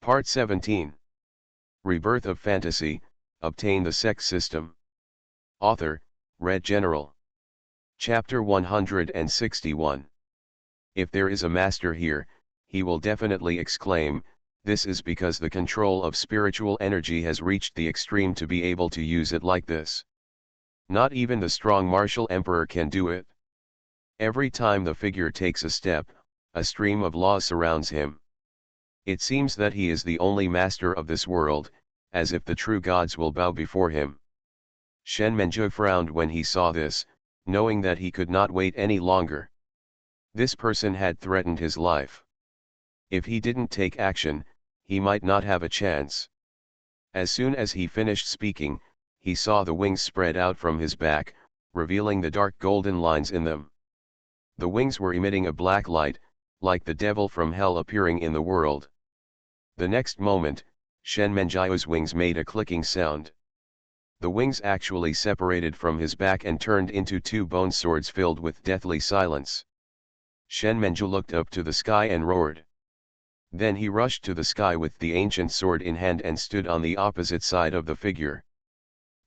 Part 17. Rebirth of Fantasy, Obtain the Sect System. Author, Red General. Chapter 161. If there is a master here, he will definitely exclaim, this is because the control of spiritual energy has reached the extreme to be able to use it like this. Not even the strong martial emperor can do it. Every time the figure takes a step, a stream of law surrounds him. It seems that he is the only master of this world, as if the true gods will bow before him. Shen Menju frowned when he saw this, knowing that he could not wait any longer. This person had threatened his life. If he didn't take action, he might not have a chance. As soon as he finished speaking, he saw the wings spread out from his back, revealing the dark golden lines in them. The wings were emitting a black light, like the devil from hell appearing in the world. The next moment, Shen Menjiu's wings made a clicking sound. The wings actually separated from his back and turned into two bone swords filled with deathly silence. Shen Menju looked up to the sky and roared. Then he rushed to the sky with the ancient sword in hand and stood on the opposite side of the figure.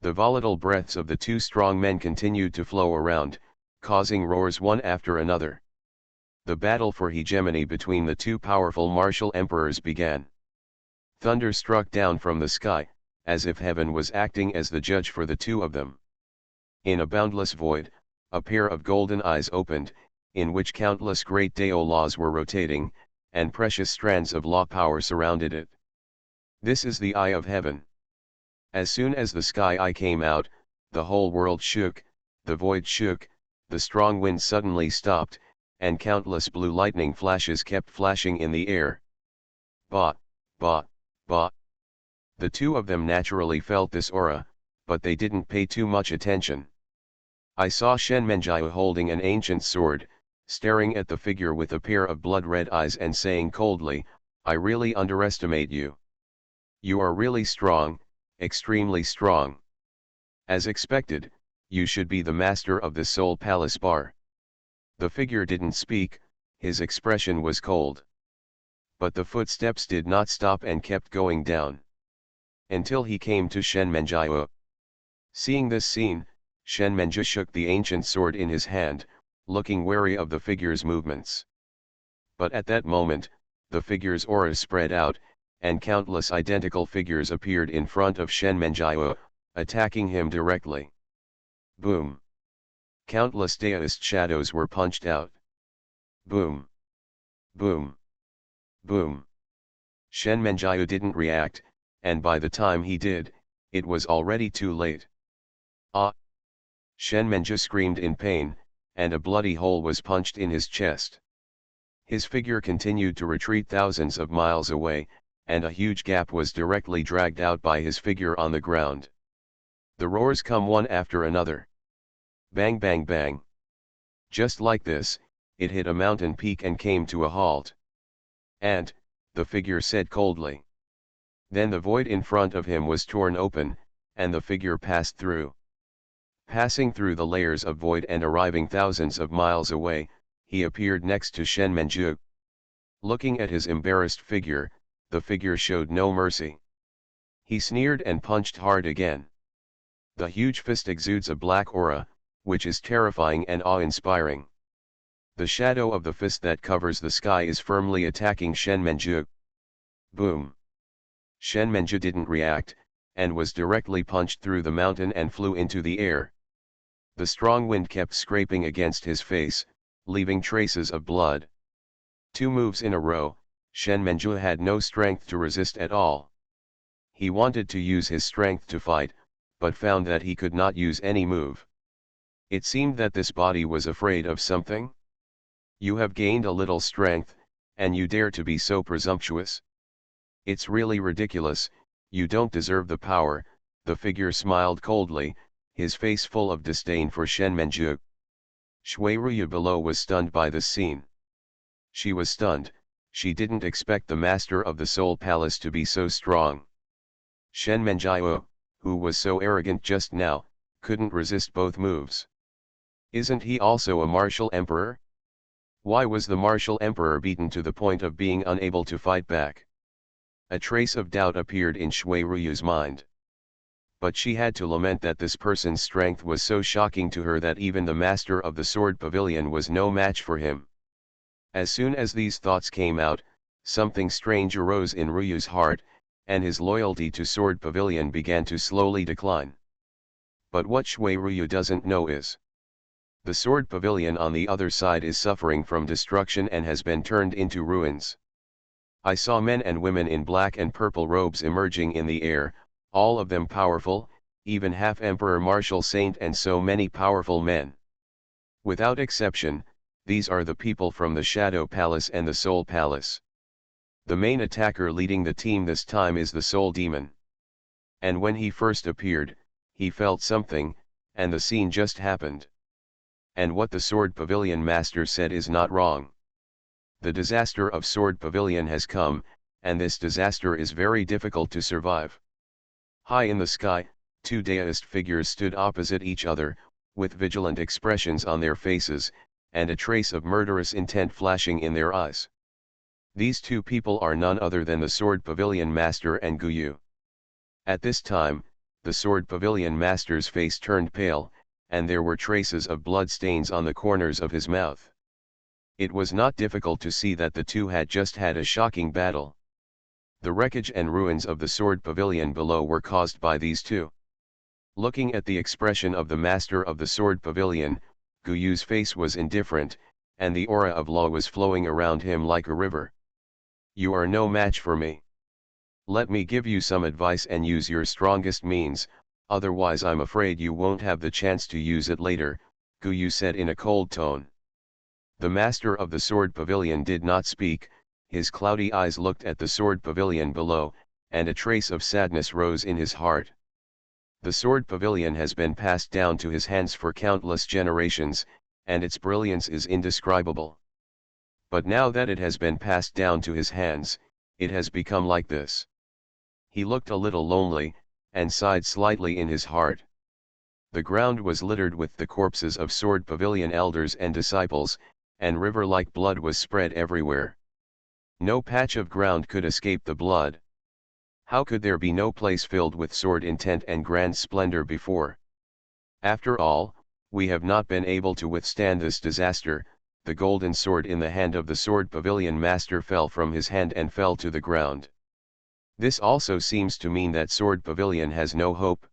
The volatile breaths of the two strong men continued to flow around, causing roars one after another. The battle for hegemony between the two powerful martial emperors began. Thunder struck down from the sky, as if heaven was acting as the judge for the two of them. In a boundless void, a pair of golden eyes opened, in which countless great Dao laws were rotating, and precious strands of law power surrounded it. This is the eye of heaven. As soon as the sky eye came out, the whole world shook, the void shook, the strong wind suddenly stopped, and countless blue lightning flashes kept flashing in the air. Bah, bah, bah. The two of them naturally felt this aura, but they didn't pay too much attention. I saw Shen Menjiu holding an ancient sword, staring at the figure with a pair of blood-red eyes and saying coldly, I really underestimate you. You are really strong, extremely strong. As expected, you should be the master of the Soul Palace Bar. The figure didn't speak, his expression was cold. But the footsteps did not stop and kept going down. Until he came to Shen Menjiu. Seeing this scene, Shen Menju shook the ancient sword in his hand, looking wary of the figure's movements. But at that moment, the figure's aura spread out, and countless identical figures appeared in front of Shen Menjiu, attacking him directly. Boom! Countless Daoist shadows were punched out. Boom! Boom! Boom! Shen Menjiu didn't react, and by the time he did, it was already too late. Ah! Shen Menju screamed in pain, and a bloody hole was punched in his chest. His figure continued to retreat thousands of miles away, and a huge gap was directly dragged out by his figure on the ground. The roars come one after another. Bang bang bang. Just like this, it hit a mountain peak and came to a halt. And, the figure said coldly. Then the void in front of him was torn open, and the figure passed through. Passing through the layers of void and arriving thousands of miles away, he appeared next to Shen Menju. Looking at his embarrassed figure, the figure showed no mercy. He sneered and punched hard again. The huge fist exudes a black aura, which is terrifying and awe-inspiring. The shadow of the fist that covers the sky is firmly attacking Shen Menju. Boom! Shen Menju didn't react, and was directly punched through the mountain and flew into the air. The strong wind kept scraping against his face, leaving traces of blood. 2 moves in a row, Shen Menju had no strength to resist at all. He wanted to use his strength to fight, but found that he could not use any move. It seemed that this body was afraid of something. You have gained a little strength, and you dare to be so presumptuous? It's really ridiculous, you don't deserve the power, the figure smiled coldly, his face full of disdain for Shen Menju. Shui Ruya below was stunned by this scene. She was stunned, she didn't expect the master of the Soul Palace to be so strong. Shen Menjiu, who was so arrogant just now, couldn't resist both moves. Isn't he also a martial emperor? Why was the martial emperor beaten to the point of being unable to fight back? A trace of doubt appeared in Shui Ruyu's mind. But she had to lament that this person's strength was so shocking to her that even the master of the sword pavilion was no match for him. As soon as these thoughts came out, something strange arose in Ruyu's heart, and his loyalty to sword pavilion began to slowly decline. But what Shui Ryu doesn't know is, the sword pavilion on the other side is suffering from destruction and has been turned into ruins. I saw men and women in black and purple robes emerging in the air, all of them powerful, even half-emperor martial saint and so many powerful men. Without exception, these are the people from the Shadow Palace and the Soul Palace. The main attacker leading the team this time is the Soul Demon. And when he first appeared, he felt something, and the scene just happened. And what the Sword Pavilion Master said is not wrong. The disaster of Sword Pavilion has come, and this disaster is very difficult to survive. High in the sky, two Daoist figures stood opposite each other, with vigilant expressions on their faces, and a trace of murderous intent flashing in their eyes. These two people are none other than the Sword Pavilion Master and Guyu. At this time, the Sword Pavilion Master's face turned pale, and there were traces of blood stains on the corners of his mouth. It was not difficult to see that the two had just had a shocking battle. The wreckage and ruins of the sword pavilion below were caused by these two. Looking at the expression of the master of the sword pavilion, Guyu's face was indifferent, and the aura of law was flowing around him like a river. You are no match for me. Let me give you some advice and use your strongest means, otherwise I'm afraid you won't have the chance to use it later, Guyu said in a cold tone. The master of the sword pavilion did not speak. His cloudy eyes looked at the sword pavilion below, and a trace of sadness rose in his heart. The sword pavilion has been passed down to his hands for countless generations, and its brilliance is indescribable. But now that it has been passed down to his hands, it has become like this. He looked a little lonely, and sighed slightly in his heart. The ground was littered with the corpses of sword pavilion elders and disciples, and river-like blood was spread everywhere. No patch of ground could escape the blood. How could there be no place filled with sword intent and grand splendor before? After all, we have not been able to withstand this disaster. The golden sword in the hand of the sword pavilion master fell from his hand and fell to the ground. This also seems to mean that sword pavilion has no hope.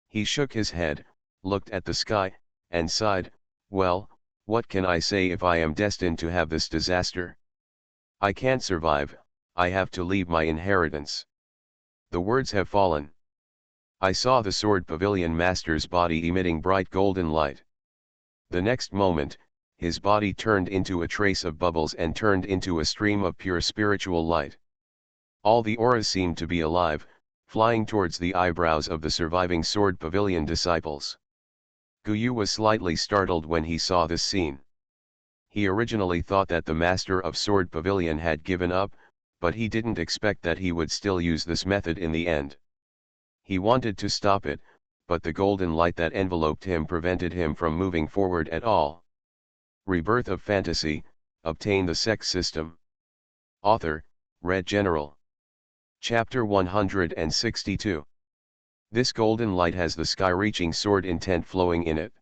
He shook his head, looked at the sky, and sighed, well, what can I say if I am destined to have this disaster? I can't survive, I have to leave my inheritance. The words have fallen. I saw the sword pavilion master's body emitting bright golden light. The next moment, his body turned into a trace of bubbles and turned into a stream of pure spiritual light. All the auras seemed to be alive, flying towards the eyebrows of the surviving sword pavilion disciples. Guyu was slightly startled when he saw this scene. He originally thought that the master of sword pavilion had given up, but he didn't expect that he would still use this method in the end. He wanted to stop it, but the golden light that enveloped him prevented him from moving forward at all. Rebirth of Fantasy, obtain the Sect system. Author, Red General. Chapter 162. This golden light has the sky-reaching sword intent flowing in it.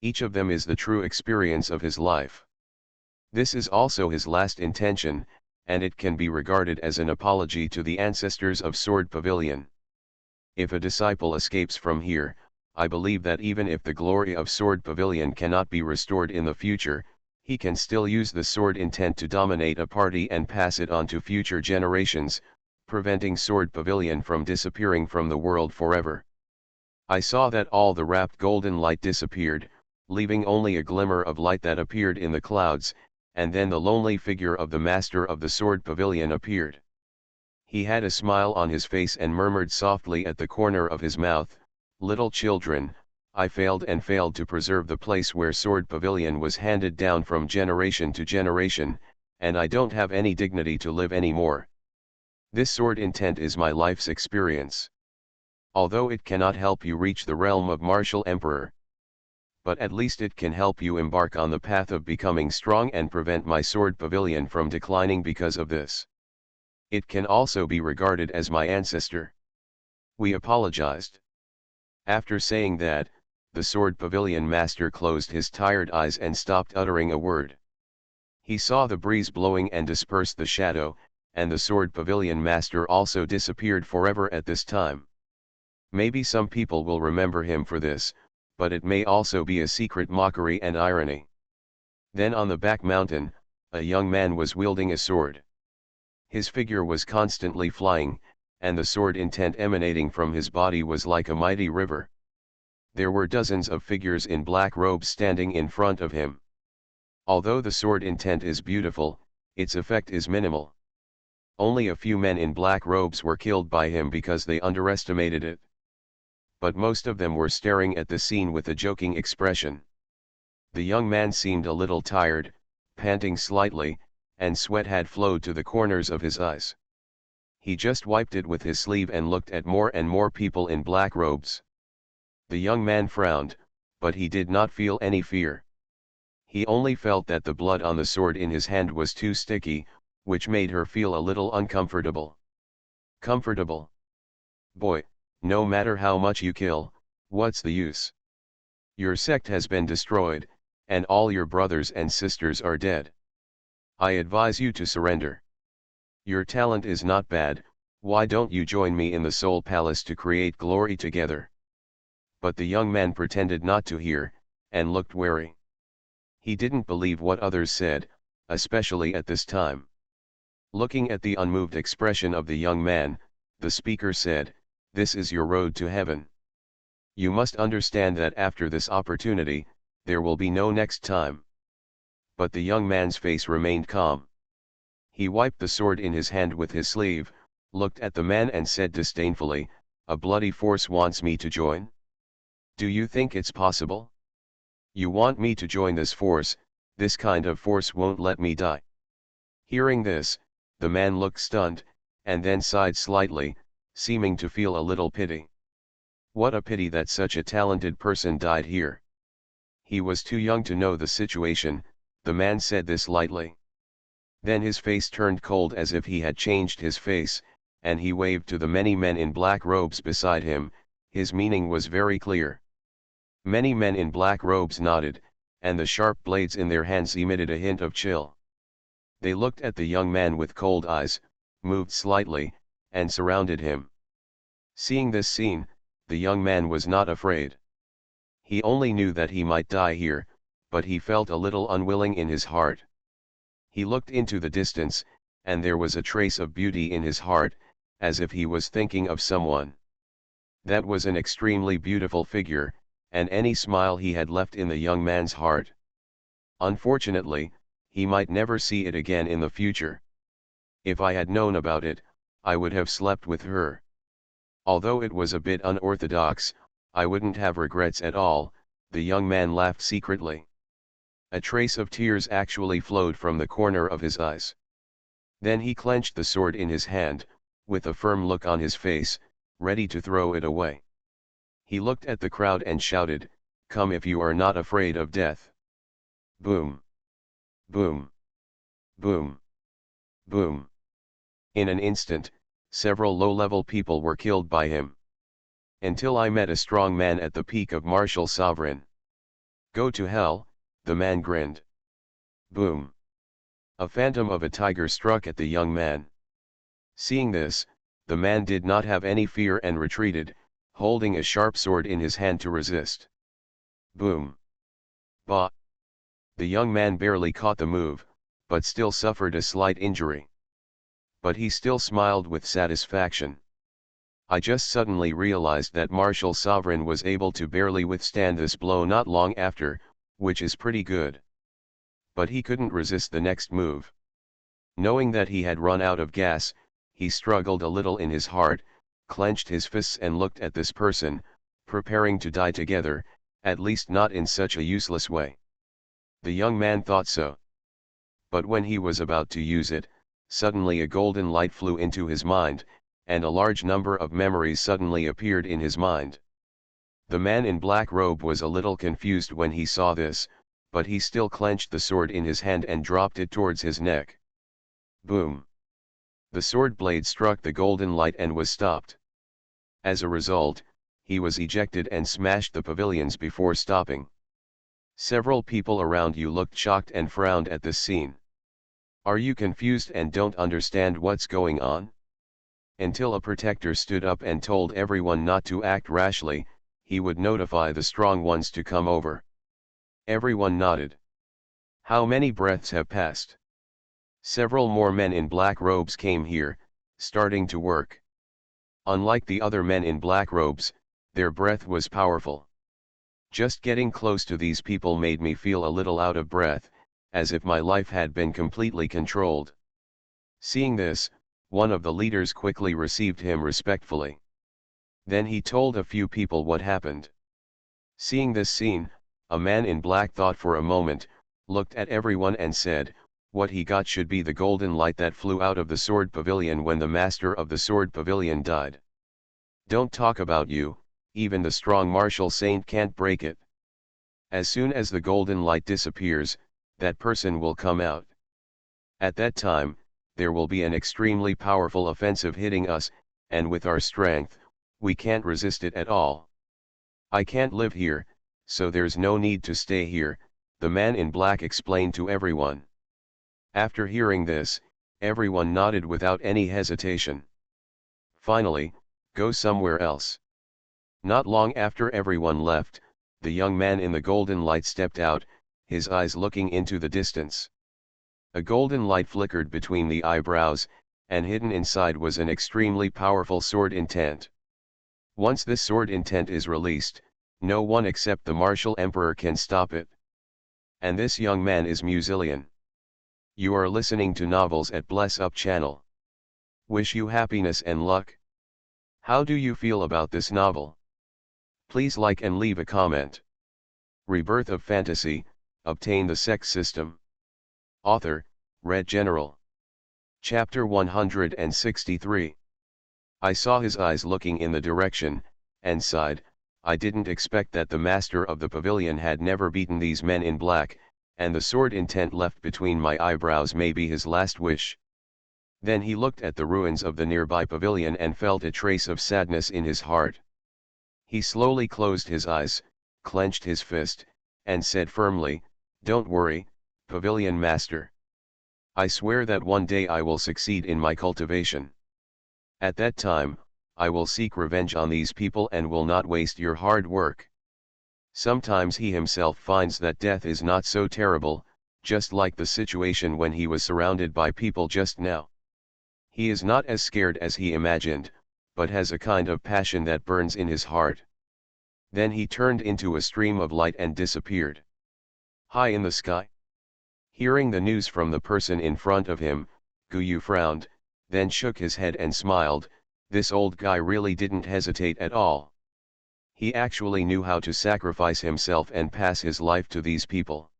Each of them is the true experience of his life. This is also his last intention, and it can be regarded as an apology to the ancestors of Sword Pavilion. If a disciple escapes from here, I believe that even if the glory of Sword Pavilion cannot be restored in the future, he can still use the sword intent to dominate a party and pass it on to future generations, preventing Sword Pavilion from disappearing from the world forever. I saw that all the wrapped golden light disappeared, leaving only a glimmer of light that appeared in the clouds, and then the lonely figure of the master of the sword pavilion appeared. He had a smile on his face and murmured softly at the corner of his mouth, "Little children, I failed to preserve the place where sword pavilion was handed down from generation to generation, and I don't have any dignity to live anymore. This sword intent is my life's experience. Although it cannot help you reach the realm of martial emperor, but at least it can help you embark on the path of becoming strong and prevent my sword pavilion from declining because of this." It can also be regarded as my ancestor. We apologized. After saying that, the sword pavilion master closed his tired eyes and stopped uttering a word. He saw the breeze blowing and dispersed the shadow, and the sword pavilion master also disappeared forever at this time. Maybe some people will remember him for this, but it may also be a secret mockery and irony. Then on the back mountain, a young man was wielding a sword. His figure was constantly flying, and the sword intent emanating from his body was like a mighty river. There were dozens of figures in black robes standing in front of him. Although the sword intent is beautiful, its effect is minimal. Only a few men in black robes were killed by him because they underestimated it. But most of them were staring at the scene with a joking expression. The young man seemed a little tired, panting slightly, and sweat had flowed to the corners of his eyes. He just wiped it with his sleeve and looked at more and more people in black robes. The young man frowned, but he did not feel any fear. He only felt that the blood on the sword in his hand was too sticky, which made her feel a little uncomfortable. Comfortable? Boy, no matter how much you kill, what's the use? Your sect has been destroyed, and all your brothers and sisters are dead. I advise you to surrender. Your talent is not bad, why don't you join me in the Soul Palace to create glory together? But the young man pretended not to hear, and looked wary. He didn't believe what others said, especially at this time. Looking at the unmoved expression of the young man, the speaker said, "This is your road to heaven. You must understand that after this opportunity, there will be no next time." But the young man's face remained calm. He wiped the sword in his hand with his sleeve, looked at the man and said disdainfully, "A bloody force wants me to join? Do you think it's possible? You want me to join this force, this kind of force won't let me die." Hearing this, the man looked stunned, and then sighed slightly, seeming to feel a little pity. What a pity that such a talented person died here. He was too young to know the situation, the man said this lightly. Then his face turned cold as if he had changed his face, and he waved to the many men in black robes beside him. His meaning was very clear. Many men in black robes nodded, and the sharp blades in their hands emitted a hint of chill. They looked at the young man with cold eyes, moved slightly, and surrounded him. Seeing this scene, the young man was not afraid. He only knew that he might die here, but he felt a little unwilling in his heart. He looked into the distance, and there was a trace of beauty in his heart, as if he was thinking of someone. That was an extremely beautiful figure, and any smile he had left in the young man's heart. Unfortunately, he might never see it again in the future. If I had known about it, I would have slept with her. Although it was a bit unorthodox, I wouldn't have regrets at all. The young man laughed secretly. A trace of tears actually flowed from the corner of his eyes. Then he clenched the sword in his hand, with a firm look on his face, ready to throw it away. He looked at the crowd and shouted, "Come if you are not afraid of death." Boom! Boom! Boom! Boom! In an instant, several low-level people were killed by him. Until I met a strong man at the peak of martial sovereign. Go to hell, the man grinned. Boom! A phantom of a tiger struck at the young man. Seeing this, the man did not have any fear and retreated, holding a sharp sword in his hand to resist. Boom! Bah! The young man barely caught the move, but still suffered a slight injury. But he still smiled with satisfaction. I just suddenly realized that martial sovereign was able to barely withstand this blow not long after, which is pretty good. But he couldn't resist the next move. Knowing that he had run out of gas, he struggled a little in his heart, clenched his fists and looked at this person, preparing to die together, at least not in such a useless way. The young man thought so. But when he was about to use it, suddenly a golden light flew into his mind, and a large number of memories suddenly appeared in his mind. The man in black robe was a little confused when he saw this, but he still clenched the sword in his hand and dropped it towards his neck. Boom! The sword blade struck the golden light and was stopped. As a result, he was ejected and smashed the pavilions before stopping. Several people around you looked shocked and frowned at this scene. Are you confused and don't understand what's going on? Until a protector stood up and told everyone not to act rashly, he would notify the strong ones to come over. Everyone nodded. How many breaths have passed? Several more men in black robes came here, starting to work. Unlike the other men in black robes, their breath was powerful. Just getting close to these people made me feel a little out of breath, as if my life had been completely controlled. Seeing this, one of the leaders quickly received him respectfully. Then he told a few people what happened. Seeing this scene, a man in black thought for a moment, looked at everyone and said, what he got should be the golden light that flew out of the sword pavilion when the master of the sword pavilion died. Don't talk about you, even the strong martial saint can't break it. As soon as the golden light disappears, that person will come out. At that time, there will be an extremely powerful offensive hitting us, and with our strength, we can't resist it at all. I can't live here, so there's no need to stay here, the man in black explained to everyone. After hearing this, everyone nodded without any hesitation. Finally, go somewhere else. Not long after everyone left, the young man in the golden light stepped out, his eyes looking into the distance. A golden light flickered between the eyebrows, and hidden inside was an extremely powerful sword intent. Once this sword intent is released, no one except the martial emperor can stop it. And this young man is Musilian. You are listening to Novels at Bless Up channel. Wish you happiness and luck. How do you feel about this novel? Please like and leave a comment. Rebirth of Fantasy, obtain the Sect system. Author, Red General. Chapter 163. I saw his eyes looking in the direction, and sighed. I didn't expect that the master of the pavilion had never beaten these men in black, and the sword intent left between my eyebrows may be his last wish. Then he looked at the ruins of the nearby pavilion and felt a trace of sadness in his heart. He slowly closed his eyes, clenched his fist, and said firmly, "Don't worry, Pavilion Master. I swear that one day I will succeed in my cultivation. At that time, I will seek revenge on these people and will not waste your hard work." Sometimes he himself finds that death is not so terrible, just like the situation when he was surrounded by people just now. He is not as scared as he imagined, but has a kind of passion that burns in his heart. Then he turned into a stream of light and disappeared. High in the sky. Hearing the news from the person in front of him, Guyu frowned, then shook his head and smiled. This old guy really didn't hesitate at all. He actually knew how to sacrifice himself and pass his life to these people.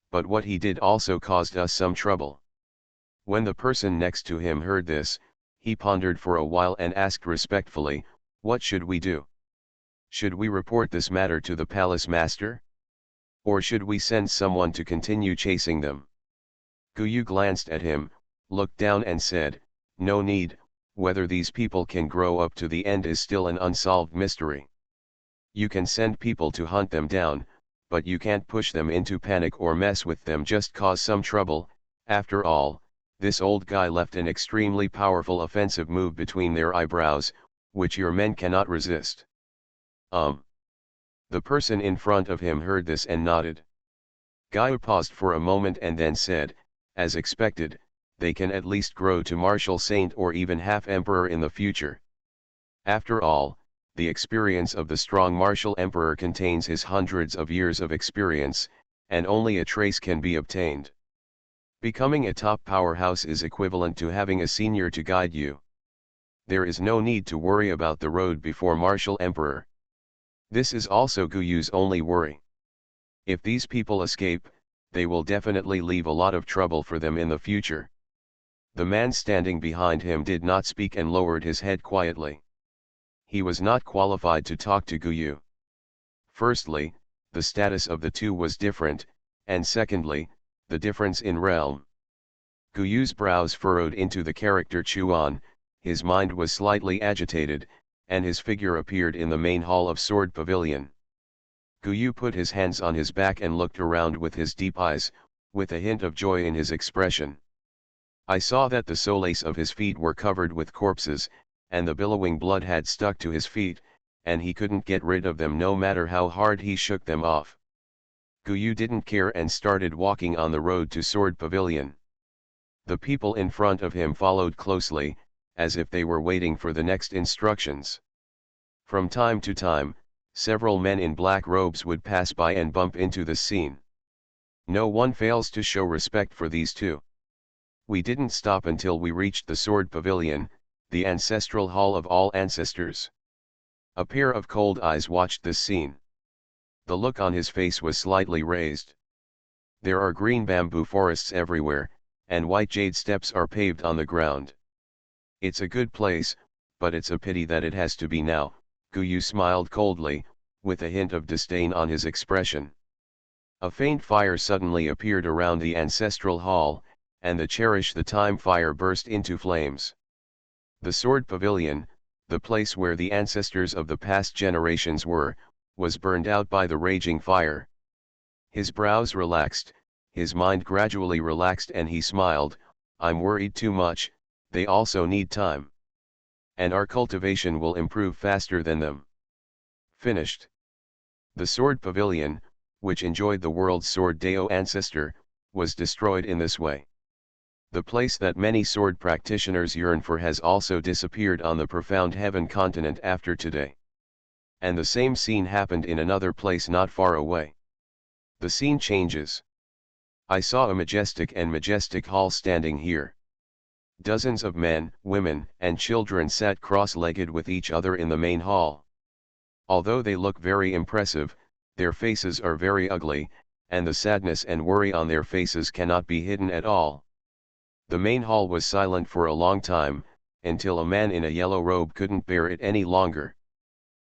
But what he did also caused us some trouble. When the person next to him heard this, he pondered for a while and asked respectfully, "What should we do? Should we report this matter to the palace master? Or should we send someone to continue chasing them?" Guyu glanced at him, looked down and said, "No need, whether these people can grow up to the end is still an unsolved mystery. You can send people to hunt them down, but you can't push them into panic or mess with them just cause some trouble. After all, this old guy left an extremely powerful offensive move between their eyebrows, which your men cannot resist." The person in front of him heard this and nodded. Guyu paused for a moment and then said, "As expected, they can at least grow to martial saint or even half-emperor in the future. After all, the experience of the strong martial emperor contains his hundreds of years of experience, and only a trace can be obtained. Becoming a top powerhouse is equivalent to having a senior to guide you. There is no need to worry about the road before martial emperor. This is also Guyu's only worry. If these people escape, they will definitely leave a lot of trouble for them in the future." The man standing behind him did not speak and lowered his head quietly. He was not qualified to talk to Guyu. Firstly, the status of the two was different, and secondly, the difference in realm. Guyu's brows furrowed into the character Chuan, his mind was slightly agitated, and his figure appeared in the main hall of Sword Pavilion. Guyu put his hands on his back and looked around with his deep eyes, with a hint of joy in his expression. I saw that the soles of his feet were covered with corpses, and the billowing blood had stuck to his feet, and he couldn't get rid of them no matter how hard he shook them off. Guyu didn't care and started walking on the road to Sword Pavilion. The people in front of him followed closely, as if they were waiting for the next instructions. From time to time, several men in black robes would pass by and bump into the scene. No one fails to show respect for these two. We didn't stop until we reached the Sword Pavilion, the ancestral hall of all ancestors. A pair of cold eyes watched this scene. The look on his face was slightly raised. There are green bamboo forests everywhere, and white jade steps are paved on the ground. It's a good place, but it's a pity that it has to be now. Guyu smiled coldly, with a hint of disdain on his expression. A faint fire suddenly appeared around the ancestral hall, and the Cherish the Time fire burst into flames. The Sword Pavilion, the place where the ancestors of the past generations were, was burned out by the raging fire. His brows relaxed, his mind gradually relaxed, and he smiled. I'm worried too much, they also need time. And our cultivation will improve faster than them. Finished. The Sword Pavilion, which enjoyed the world's Sword Deo ancestor, was destroyed in this way. The place that many sword practitioners yearn for has also disappeared on the profound heaven continent after today. And the same scene happened in another place not far away. The scene changes. I saw a majestic hall standing here. Dozens of men, women, and children sat cross-legged with each other in the main hall. Although they look very impressive, their faces are very ugly, and the sadness and worry on their faces cannot be hidden at all. The main hall was silent for a long time, until a man in a yellow robe couldn't bear it any longer.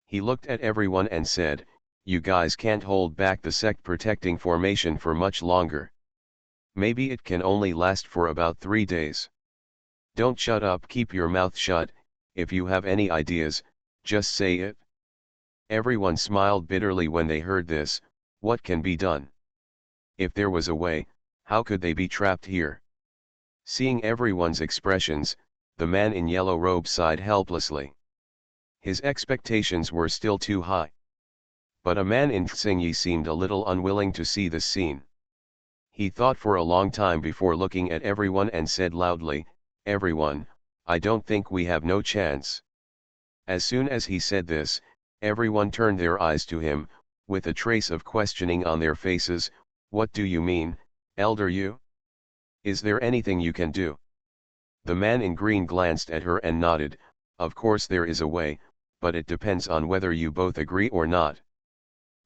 He looked at everyone and said, "You guys can't hold back the sect protecting formation for much longer. Maybe it can only last for about 3 days. Don't shut up, keep your mouth shut. If you have any ideas, just say it." Everyone smiled bitterly when they heard this. What can be done? If there was a way, how could they be trapped here? Seeing everyone's expressions, the man in yellow robe sighed helplessly. His expectations were still too high. But a man in Xingyi seemed a little unwilling to see this scene. He thought for a long time before looking at everyone and said loudly, "Everyone, I don't think we have no chance." As soon as he said this, everyone turned their eyes to him, with a trace of questioning on their faces. "What do you mean, Elder Yu? Is there anything you can do?" The man in green glanced at her and nodded. "Of course there is a way, but it depends on whether you both agree or not."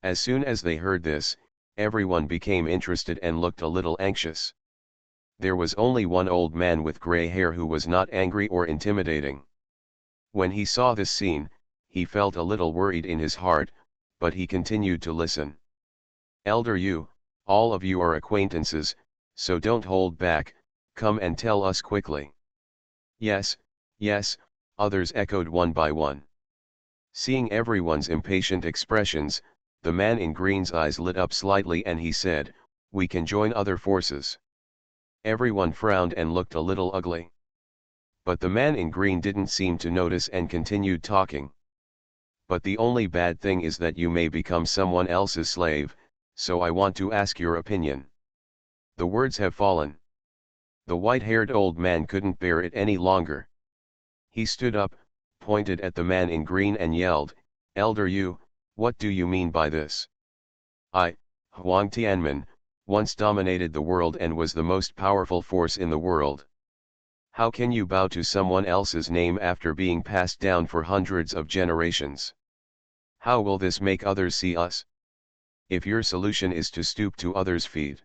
As soon as they heard this, everyone became interested and looked a little anxious. There was only one old man with gray hair who was not angry or intimidating. When he saw this scene, he felt a little worried in his heart, but he continued to listen. "Elder Yu, all of you are acquaintances, so don't hold back, come and tell us quickly." "Yes, yes," others echoed one by one. Seeing everyone's impatient expressions, the man in green's eyes lit up slightly and he said, "We can join other forces." Everyone frowned and looked a little ugly. But the man in green didn't seem to notice and continued talking. "But the only bad thing is that you may become someone else's slave, so I want to ask your opinion." The words have fallen. The white-haired old man couldn't bear it any longer. He stood up, pointed at the man in green and yelled, "Elder Yu, what do you mean by this? I, Huang Tianmin, once dominated the world and was the most powerful force in the world. How can you bow to someone else's name after being passed down for hundreds of generations? How will this make others see us? If your solution is to stoop to others' feet,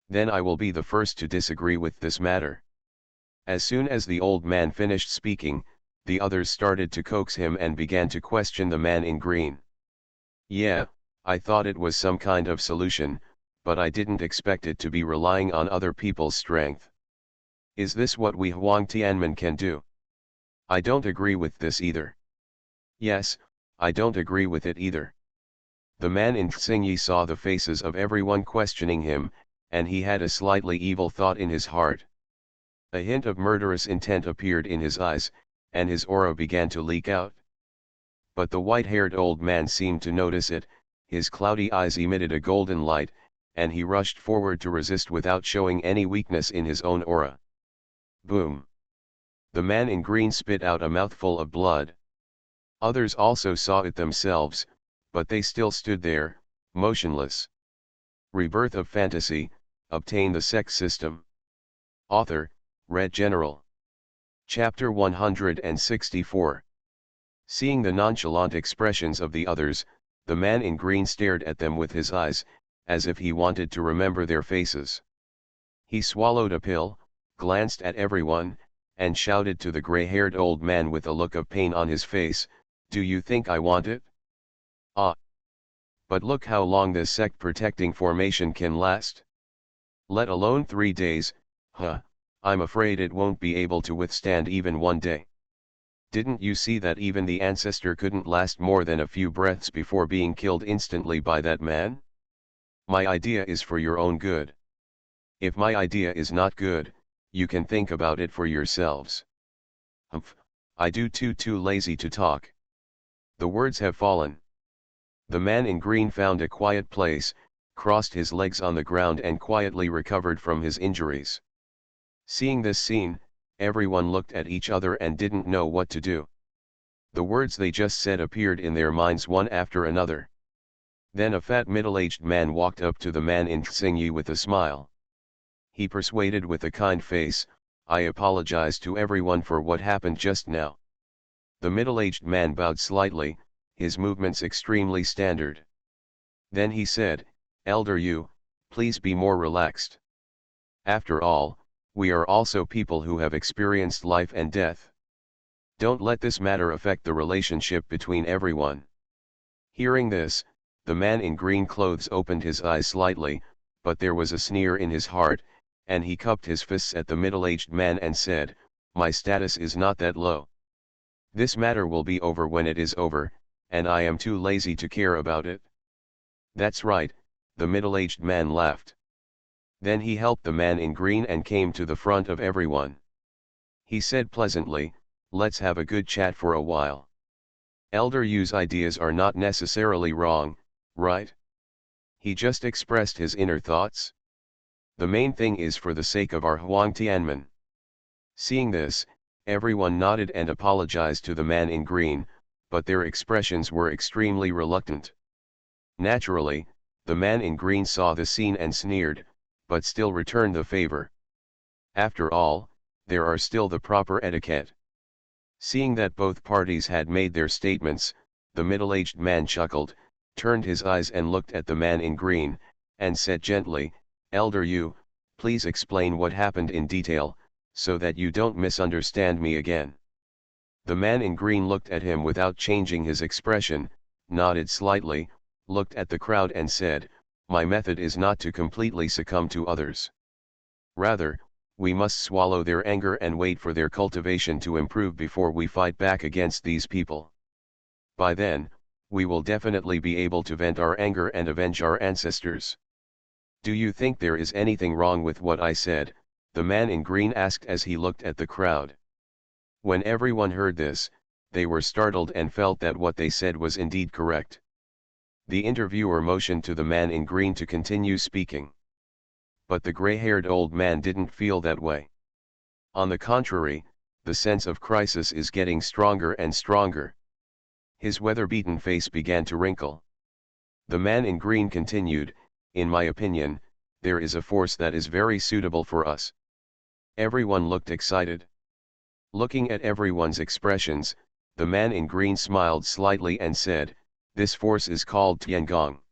then I will be the first to disagree with this matter." As soon as the old man finished speaking, the others started to coax him and began to question the man in green. "Yeah, I thought it was some kind of solution, but I didn't expect it to be relying on other people's strength. Is this what we Huang Tianmen can do? I don't agree with this either. Yes, I don't agree with it either. The man in Xingyi saw the faces of everyone questioning him, and he had a slightly evil thought in his heart. A hint of murderous intent appeared in his eyes, and his aura began to leak out. But the white-haired old man seemed to notice it, his cloudy eyes emitted a golden light, and he rushed forward to resist without showing any weakness in his own aura. Boom! The man in green spit out a mouthful of blood. Others also saw it themselves, but they still stood there, motionless. Rebirth of Fantasy, obtain the Sect system. Author, Red General. Chapter 164. Seeing the nonchalant expressions of the others, the man in green stared at them with his eyes, as if he wanted to remember their faces. He swallowed a pill, glanced at everyone, and shouted to the gray-haired old man with a look of pain on his face, "Do you think I want it? Ah! But look how long this sect protecting formation can last. Let alone 3 days, I'm afraid it won't be able to withstand even 1 day. Didn't you see that even the ancestor couldn't last more than a few breaths before being killed instantly by that man? My idea is for your own good. If my idea is not good, you can think about it for yourselves." Humph, I do too lazy to talk. The words have fallen. The man in green found a quiet place, crossed his legs on the ground and quietly recovered from his injuries. Seeing this scene, everyone looked at each other and didn't know what to do. The words they just said appeared in their minds one after another. Then a fat middle-aged man walked up to the man in Xingyi with a smile. He persuaded with a kind face, "I apologize to everyone for what happened just now." The middle-aged man bowed slightly, his movements extremely standard. Then he said, "Elder Yu, please be more relaxed. After all, we are also people who have experienced life and death. Don't let this matter affect the relationship between everyone." Hearing this, the man in green clothes opened his eyes slightly, but there was a sneer in his heart, and he cupped his fists at the middle-aged man and said, "My status is not that low. This matter will be over when it is over, and I am too lazy to care about it." "That's right," the middle-aged man laughed. Then he helped the man in green and came to the front of everyone. He said pleasantly, "Let's have a good chat for a while. Elder Yu's ideas are not necessarily wrong, right? He just expressed his inner thoughts. The main thing is for the sake of our Huang Tianmen." Seeing this, everyone nodded and apologized to the man in green, but their expressions were extremely reluctant. Naturally, the man in green saw the scene and sneered, but still returned the favor. After all, there are still the proper etiquette. Seeing that both parties had made their statements, the middle-aged man chuckled, turned his eyes and looked at the man in green, and said gently, "Elder Yu, please explain what happened in detail, so that you don't misunderstand me again." The man in green looked at him without changing his expression, nodded slightly, looked at the crowd and said, "My method is not to completely succumb to others. Rather, we must swallow their anger and wait for their cultivation to improve before we fight back against these people. By then, we will definitely be able to vent our anger and avenge our ancestors." "Do you think there is anything wrong with what I said?" the man in green asked as he looked at the crowd. When everyone heard this, they were startled and felt that what they said was indeed correct. The interviewer motioned to the man in green to continue speaking. But the gray-haired old man didn't feel that way. On the contrary, the sense of crisis is getting stronger and stronger. His weather-beaten face began to wrinkle. The man in green continued, "In my opinion, there is a force that is very suitable for us." Everyone looked excited. Looking at everyone's expressions, the man in green smiled slightly and said, "This force is called Tiangong."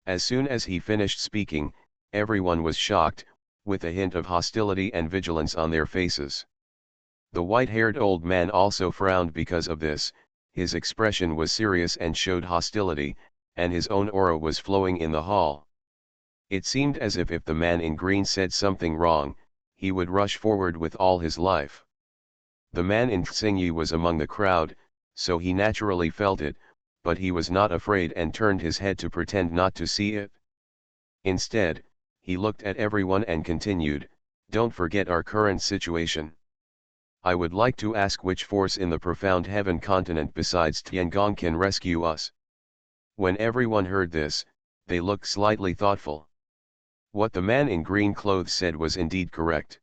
As soon as he finished speaking, everyone was shocked, with a hint of hostility and vigilance on their faces. The white-haired old man also frowned because of this, his expression was serious and showed hostility, and his own aura was flowing in the hall. It seemed as if the man in green said something wrong, he would rush forward with all his life. The man in Xingyi was among the crowd, so he naturally felt it, but he was not afraid and turned his head to pretend not to see it. Instead, he looked at everyone and continued, "Don't forget our current situation. I would like to ask which force in the profound heaven continent besides Tiangong can rescue us." When everyone heard this, they looked slightly thoughtful. What the man in green clothes said was indeed correct.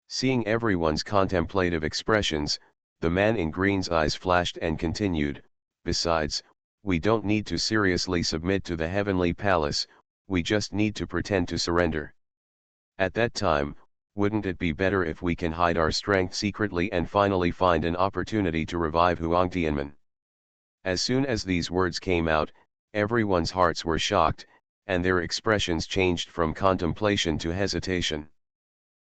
Seeing everyone's contemplative expressions, the man in green's eyes flashed and continued, "Besides, we don't need to seriously submit to the heavenly palace, we just need to pretend to surrender. At that time, wouldn't it be better if we can hide our strength secretly and finally find an opportunity to revive Huang Tianmen?" As soon as these words came out, everyone's hearts were shocked, and their expressions changed from contemplation to hesitation.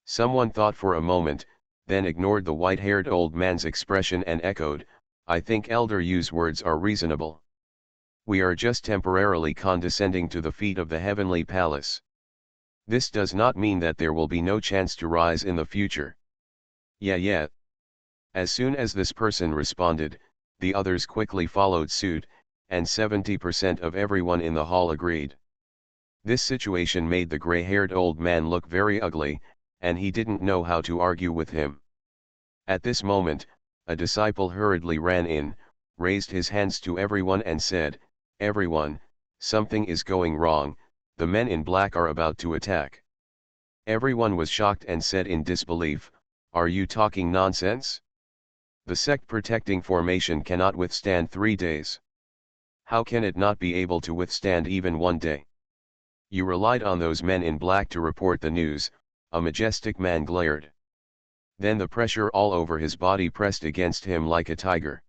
Someone thought for a moment, then ignored the white-haired old man's expression and echoed, "I think Elder Yu's words are reasonable. We are just temporarily condescending to the feet of the heavenly palace. This does not mean that there will be no chance to rise in the future." Yeah. As soon as this person responded, the others quickly followed suit, and 70% of everyone in the hall agreed. This situation made the gray-haired old man look very ugly, and he didn't know how to argue with him. At this moment, a disciple hurriedly ran in, raised his hands to everyone and said, "Everyone, something is going wrong, the men in black are about to attack." Everyone was shocked and said in disbelief, "Are you talking nonsense? The sect protecting formation cannot withstand 3 days. How can it not be able to withstand even 1 day? You relied on those men in black to report the news." A majestic man glared. Then the pressure all over his body pressed against him like a tiger.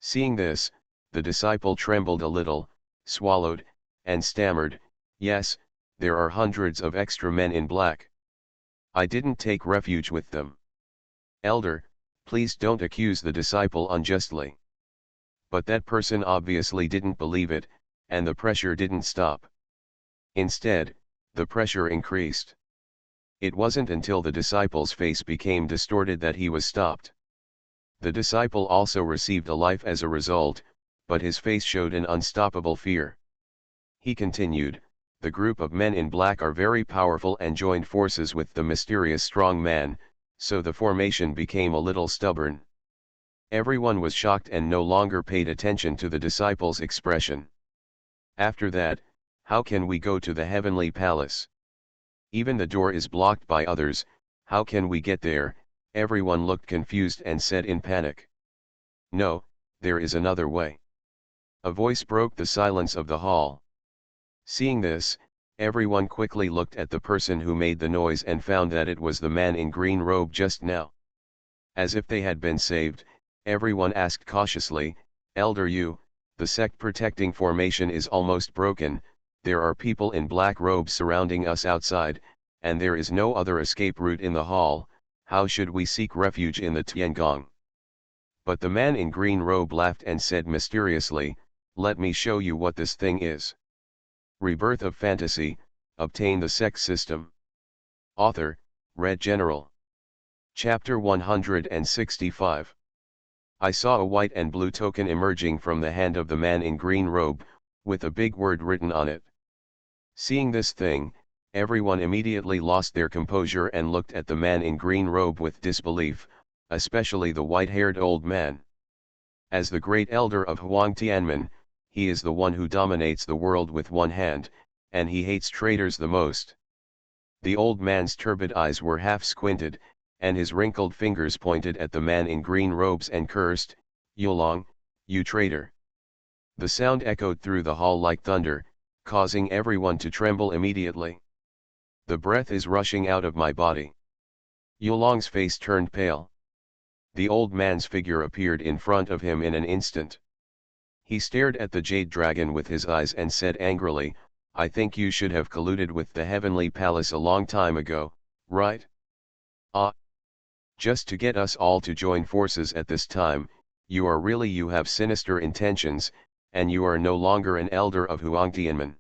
Seeing this, the disciple trembled a little, swallowed, and stammered, "Yes, there are hundreds of extra men in black. I didn't take refuge with them. Elder, please don't accuse the disciple unjustly." But that person obviously didn't believe it, and the pressure didn't stop. Instead, the pressure increased. It wasn't until the disciple's face became distorted that he was stopped. The disciple also received a life as a result, but his face showed an unstoppable fear. He continued, "The group of men in black are very powerful and joined forces with the mysterious strong man, so the formation became a little stubborn." Everyone was shocked and no longer paid attention to the disciple's expression. After that, "How can we go to the heavenly palace? Even the door is blocked by others, how can we get there?" Everyone looked confused and said in panic, "No, there is another way." A voice broke the silence of the hall. Seeing this, everyone quickly looked at the person who made the noise and found that it was the man in green robe just now. As if they had been saved, everyone asked cautiously, "Elder Yu, the sect protecting formation is almost broken, there are people in black robes surrounding us outside, and there is no other escape route in the hall, how should we seek refuge in the Tiangong?" But the man in green robe laughed and said mysteriously, "Let me show you what this thing is. Rebirth of Fantasy, obtain the Sect system." Author, Red General. Chapter 165. I saw a white and blue token emerging from the hand of the man in green robe, with a big word written on it. Seeing this thing, everyone immediately lost their composure and looked at the man in green robe with disbelief, especially the white-haired old man. As the great elder of Huang Tianmen, he is the one who dominates the world with one hand, and he hates traitors the most. The old man's turbid eyes were half squinted, and his wrinkled fingers pointed at the man in green robes and cursed, "Yulong, you traitor." The sound echoed through the hall like thunder, causing everyone to tremble immediately. "The breath is rushing out of my body." Yulong's face turned pale. The old man's figure appeared in front of him in an instant. He stared at the jade dragon with his eyes and said angrily, "I think you should have colluded with the heavenly palace a long time ago, right? Ah! Just to get us all to join forces at this time, you have sinister intentions, and you are no longer an elder of Huang Tianmen.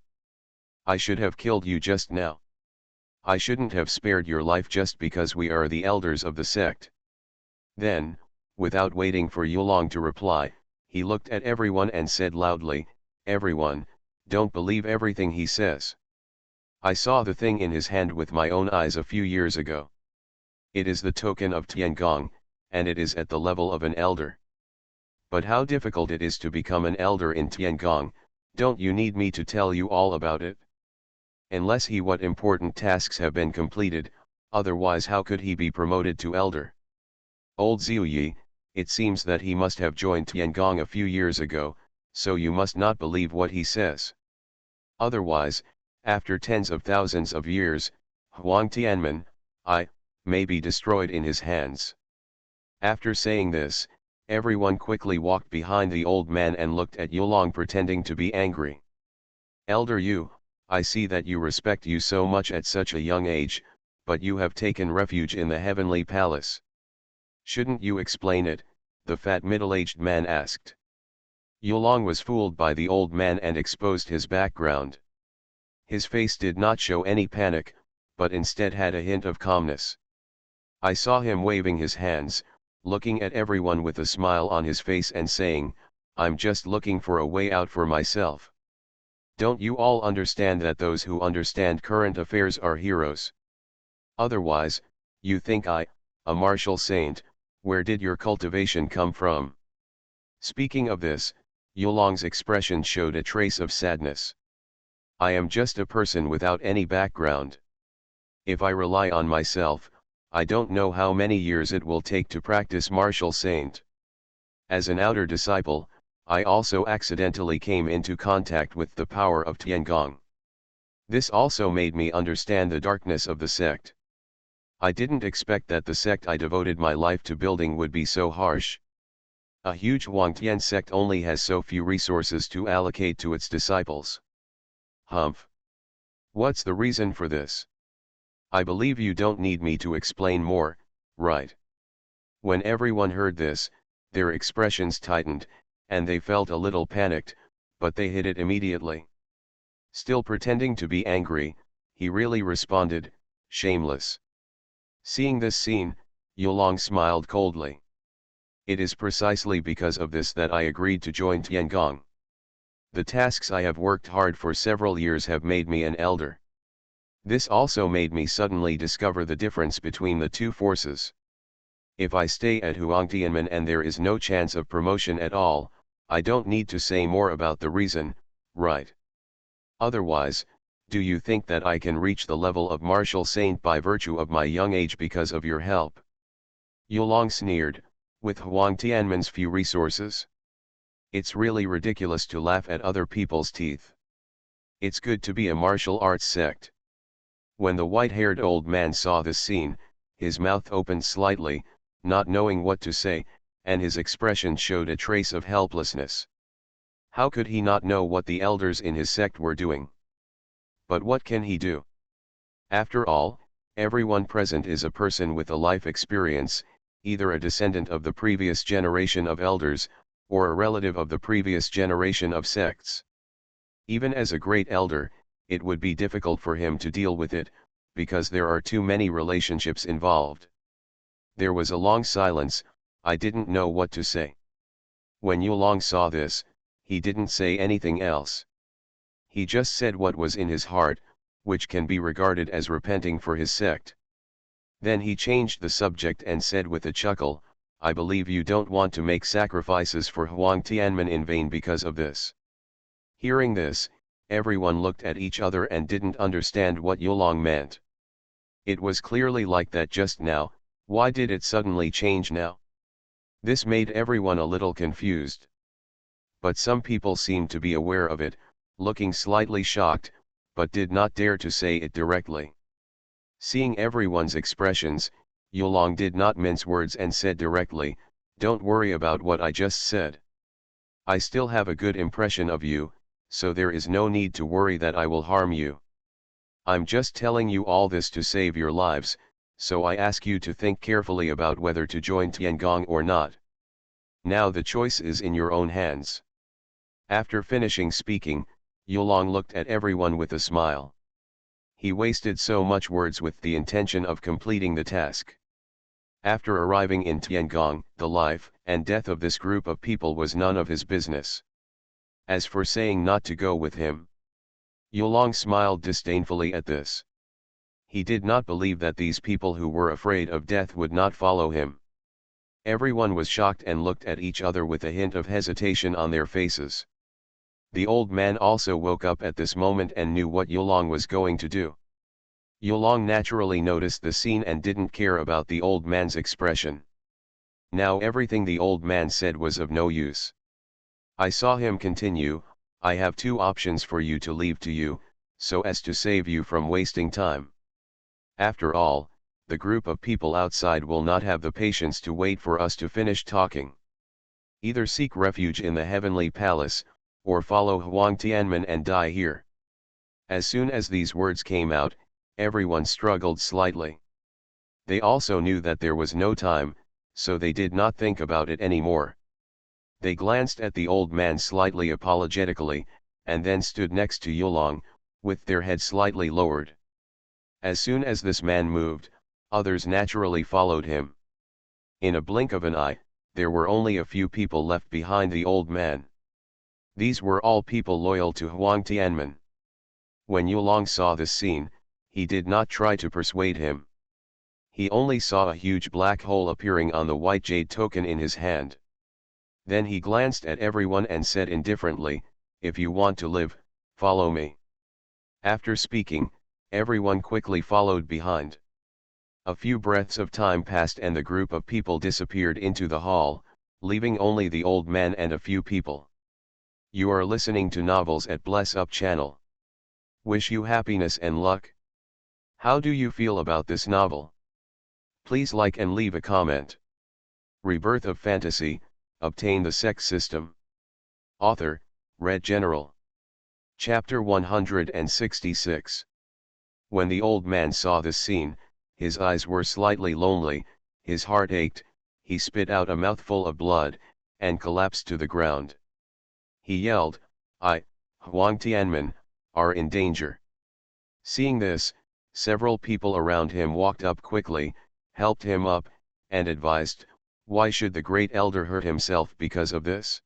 I should have killed you just now." I shouldn't have spared your life just because we are the elders of the sect. Then, without waiting for Yulong to reply, he looked at everyone and said loudly, "Everyone, don't believe everything he says. I saw the thing in his hand with my own eyes a few years ago. It is the token of Tiangong, and it is at the level of an elder. But how difficult it is to become an elder in Tiangong, don't you need me to tell you all about it? Unless what important tasks have been completed, otherwise how could he be promoted to elder? Old Ziuyi, it seems that he must have joined Tiangong a few years ago, so you must not believe what he says. Otherwise, after tens of thousands of years, Huang Tianmen, may be destroyed in his hands." After saying this, everyone quickly walked behind the old man and looked at Yulong pretending to be angry. "Elder Yu, I see that you respect you so much at such a young age, but you have taken refuge in the heavenly palace. Shouldn't you explain it?" the fat middle-aged man asked. Yulong was fooled by the old man and exposed his background. His face did not show any panic, but instead had a hint of calmness. I saw him waving his hands, looking at everyone with a smile on his face and saying, "I'm just looking for a way out for myself. Don't you all understand that those who understand current affairs are heroes? Otherwise, you think a martial saint, where did your cultivation come from?" Speaking of this, Yulong's expression showed a trace of sadness. "I am just a person without any background. If I rely on myself, I don't know how many years it will take to practice martial saint. As an outer disciple, I also accidentally came into contact with the power of Tiangong. This also made me understand the darkness of the sect. I didn't expect that the sect I devoted my life to building would be so harsh. A huge Huangtian sect only has so few resources to allocate to its disciples. Humph. What's the reason for this? I believe you don't need me to explain more, right?" When everyone heard this, their expressions tightened, and they felt a little panicked, but they hid it immediately. Still pretending to be angry, he really responded, "Shameless." Seeing this scene, Yulong smiled coldly. "It is precisely because of this that I agreed to join Tiangong. The tasks I have worked hard for several years have made me an elder. This also made me suddenly discover the difference between the two forces. If I stay at Huangtianmen and there is no chance of promotion at all, I don't need to say more about the reason, right? Otherwise, do you think that I can reach the level of martial saint by virtue of my young age because of your help?" Yulong sneered, "With Huang Tianmen's few resources? It's really ridiculous to laugh at other people's teeth. It's good to be a martial arts sect." When the white-haired old man saw this scene, his mouth opened slightly, not knowing what to say, and his expression showed a trace of helplessness. How could he not know what the elders in his sect were doing? But what can he do? After all, everyone present is a person with a life experience, either a descendant of the previous generation of elders, or a relative of the previous generation of sects. Even as a great elder, it would be difficult for him to deal with it, because there are too many relationships involved. There was a long silence. I didn't know what to say. When Yulong saw this, he didn't say anything else. He just said what was in his heart, which can be regarded as repenting for his sect. Then he changed the subject and said with a chuckle, "I believe you don't want to make sacrifices for Huang Tianmen in vain because of this." Hearing this, everyone looked at each other and didn't understand what Yulong meant. It was clearly like that just now. Why did it suddenly change now? This made everyone a little confused. But some people seemed to be aware of it, looking slightly shocked, but did not dare to say it directly. Seeing everyone's expressions, Yulong did not mince words and said directly, "Don't worry about what I just said. I still have a good impression of you, so there is no need to worry that I will harm you. I'm just telling you all this to save your lives, so I ask you to think carefully about whether to join Tiangong or not. Now the choice is in your own hands." After finishing speaking, Yulong looked at everyone with a smile. He wasted so much words with the intention of completing the task. After arriving in Tiangong, the life and death of this group of people was none of his business. As for saying not to go with him, Yulong smiled disdainfully at this. He did not believe that these people who were afraid of death would not follow him. Everyone was shocked and looked at each other with a hint of hesitation on their faces. The old man also woke up at this moment and knew what Yulong was going to do. Yulong naturally noticed the scene and didn't care about the old man's expression. Now everything the old man said was of no use. I saw him continue, I have two options for you to leave to you, so as to save you from wasting time. After all, the group of people outside will not have the patience to wait for us to finish talking. Either seek refuge in the heavenly palace, or follow Huang Tianmen and die here. As soon as these words came out, everyone struggled slightly. They also knew that there was no time, so they did not think about it anymore. They glanced at the old man slightly apologetically, and then stood next to Yulong, with their heads slightly lowered. As soon as this man moved, others naturally followed him. In a blink of an eye, there were only a few people left behind the old man. These were all people loyal to Huang Tianmen. When Yulong saw this scene, he did not try to persuade him. He only saw a huge black hole appearing on the white jade token in his hand. Then he glanced at everyone and said indifferently, if you want to live, follow me. After speaking, everyone quickly followed behind. A few breaths of time passed and the group of people disappeared into the hall, leaving only the old man and a few people. You are listening to Novels at Bless Up channel. Wish you happiness and luck. How do you feel about this novel? Please like and leave a comment. Rebirth of Fantasy, Obtain the Sect System. Author, Red General. Chapter 166. When the old man saw this scene, his eyes were slightly lonely, his heart ached, he spit out a mouthful of blood, and collapsed to the ground. He yelled, Huang Tianmen, are in danger. Seeing this, several people around him walked up quickly, helped him up, and advised, why should the great elder hurt himself because of this?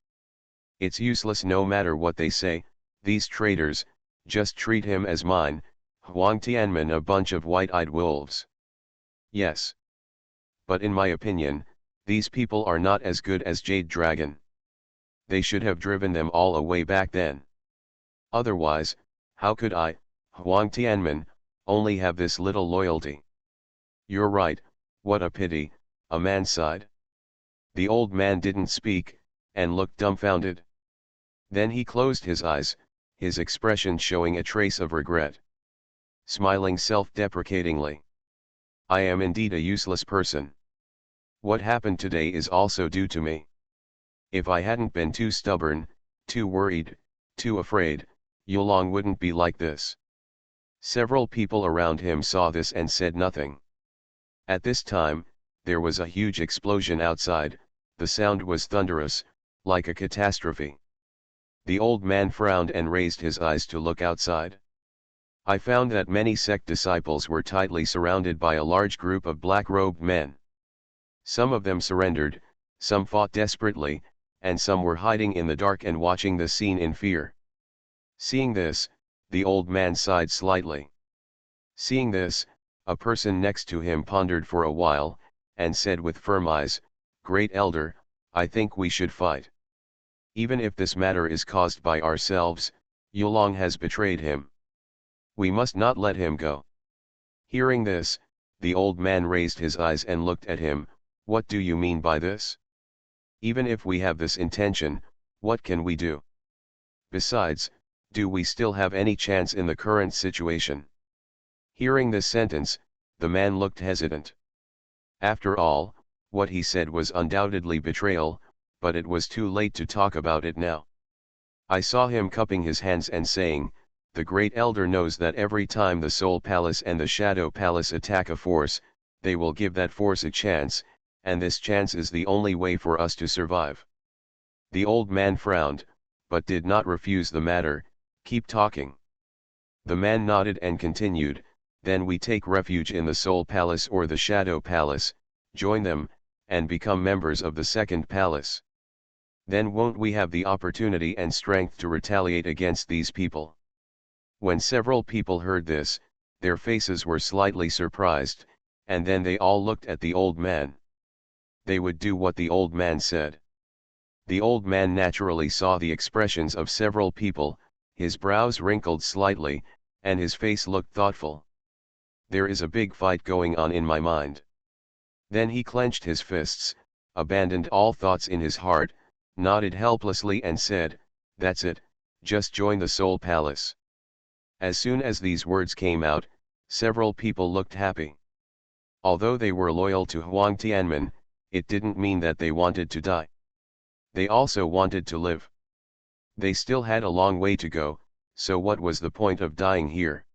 It's useless no matter what they say, these traitors, just treat him as mine, Huang Tianmen a bunch of white-eyed wolves. Yes. But in my opinion, these people are not as good as Jade Dragon. They should have driven them all away back then. Otherwise, how could I, Huang Tianmen, only have this little loyalty? You're right, what a pity, a man sighed. The old man didn't speak, and looked dumbfounded. Then he closed his eyes, his expression showing a trace of regret. Smiling self-deprecatingly. I am indeed a useless person. What happened today is also due to me. If I hadn't been too stubborn, too worried, too afraid, Yulong wouldn't be like this. Several people around him saw this and said nothing. At this time, there was a huge explosion outside, the sound was thunderous, like a catastrophe. The old man frowned and raised his eyes to look outside. I found that many sect disciples were tightly surrounded by a large group of black-robed men. Some of them surrendered, some fought desperately, and some were hiding in the dark and watching the scene in fear. Seeing this, the old man sighed slightly. Seeing this, a person next to him pondered for a while, and said with firm eyes, Great Elder, I think we should fight. Even if this matter is caused by ourselves, Yulong has betrayed him. We must not let him go. Hearing this, the old man raised his eyes and looked at him, what do you mean by this? Even if we have this intention, what can we do? Besides, do we still have any chance in the current situation? Hearing this sentence, the man looked hesitant. After all, what he said was undoubtedly betrayal, but it was too late to talk about it now. I saw him cupping his hands and saying, the great elder knows that every time the Soul Palace and the Shadow Palace attack a force, they will give that force a chance, and this chance is the only way for us to survive. The old man frowned, but did not refuse the matter, keep talking. The man nodded and continued, then we take refuge in the Soul Palace or the Shadow Palace, join them, and become members of the second palace. Then won't we have the opportunity and strength to retaliate against these people? When several people heard this, their faces were slightly surprised, and then they all looked at the old man. They would do what the old man said. The old man naturally saw the expressions of several people, his brows wrinkled slightly, and his face looked thoughtful. There is a big fight going on in my mind. Then he clenched his fists, abandoned all thoughts in his heart, nodded helplessly and said, "That's it, just join the Soul Palace." As soon as these words came out, several people looked happy. Although they were loyal to Huang Tianmin, it didn't mean that they wanted to die. They also wanted to live. They still had a long way to go, so what was the point of dying here?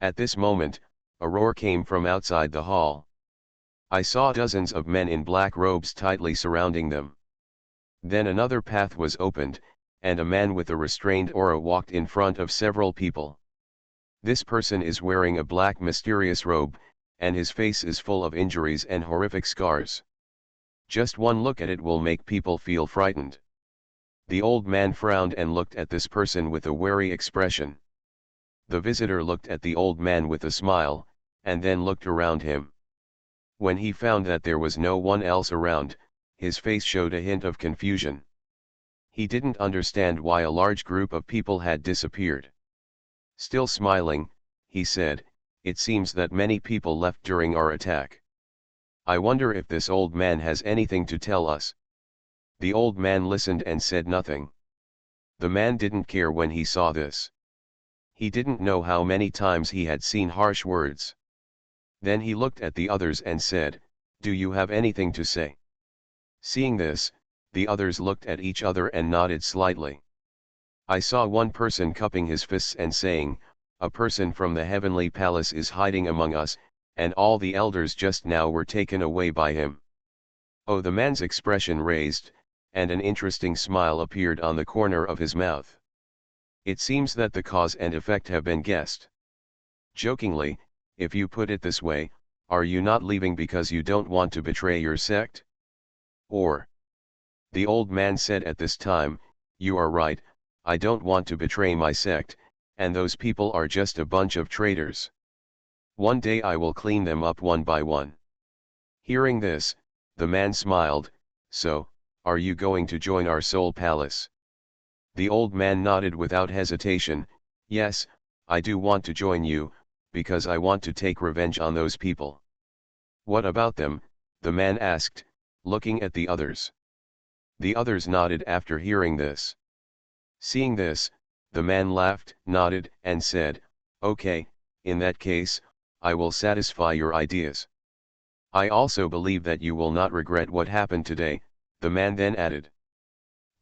At this moment, a roar came from outside the hall. I saw dozens of men in black robes tightly surrounding them. Then another path was opened, and a man with a restrained aura walked in front of several people. This person is wearing a black mysterious robe, and his face is full of injuries and horrific scars. Just one look at it will make people feel frightened. The old man frowned and looked at this person with a wary expression. The visitor looked at the old man with a smile, and then looked around him. When he found that there was no one else around, his face showed a hint of confusion. He didn't understand why a large group of people had disappeared. Still smiling, he said, "It seems that many people left during our attack. I wonder if this old man has anything to tell us." The old man listened and said nothing. The man didn't care when he saw this. He didn't know how many times he had seen harsh words. Then he looked at the others and said, "Do you have anything to say?" Seeing this, the others looked at each other and nodded slightly. I saw one person cupping his fists and saying, "A person from the heavenly palace is hiding among us, and all the elders just now were taken away by him." Oh, the man's expression raised, and an interesting smile appeared on the corner of his mouth. It seems that the cause and effect have been guessed. Jokingly, if you put it this way, are you not leaving because you don't want to betray your sect? Or, the old man said at this time, "You are right, I don't want to betray my sect, and those people are just a bunch of traitors. One day I will clean them up one by one." Hearing this, the man smiled, "So, are you going to join our Soul Palace?" The old man nodded without hesitation, "Yes, I do want to join you, because I want to take revenge on those people." "What about them?" the man asked, looking at the others. The others nodded after hearing this. Seeing this, the man laughed, nodded, and said, "Okay, in that case, I will satisfy your ideas. I also believe that you will not regret what happened today," the man then added.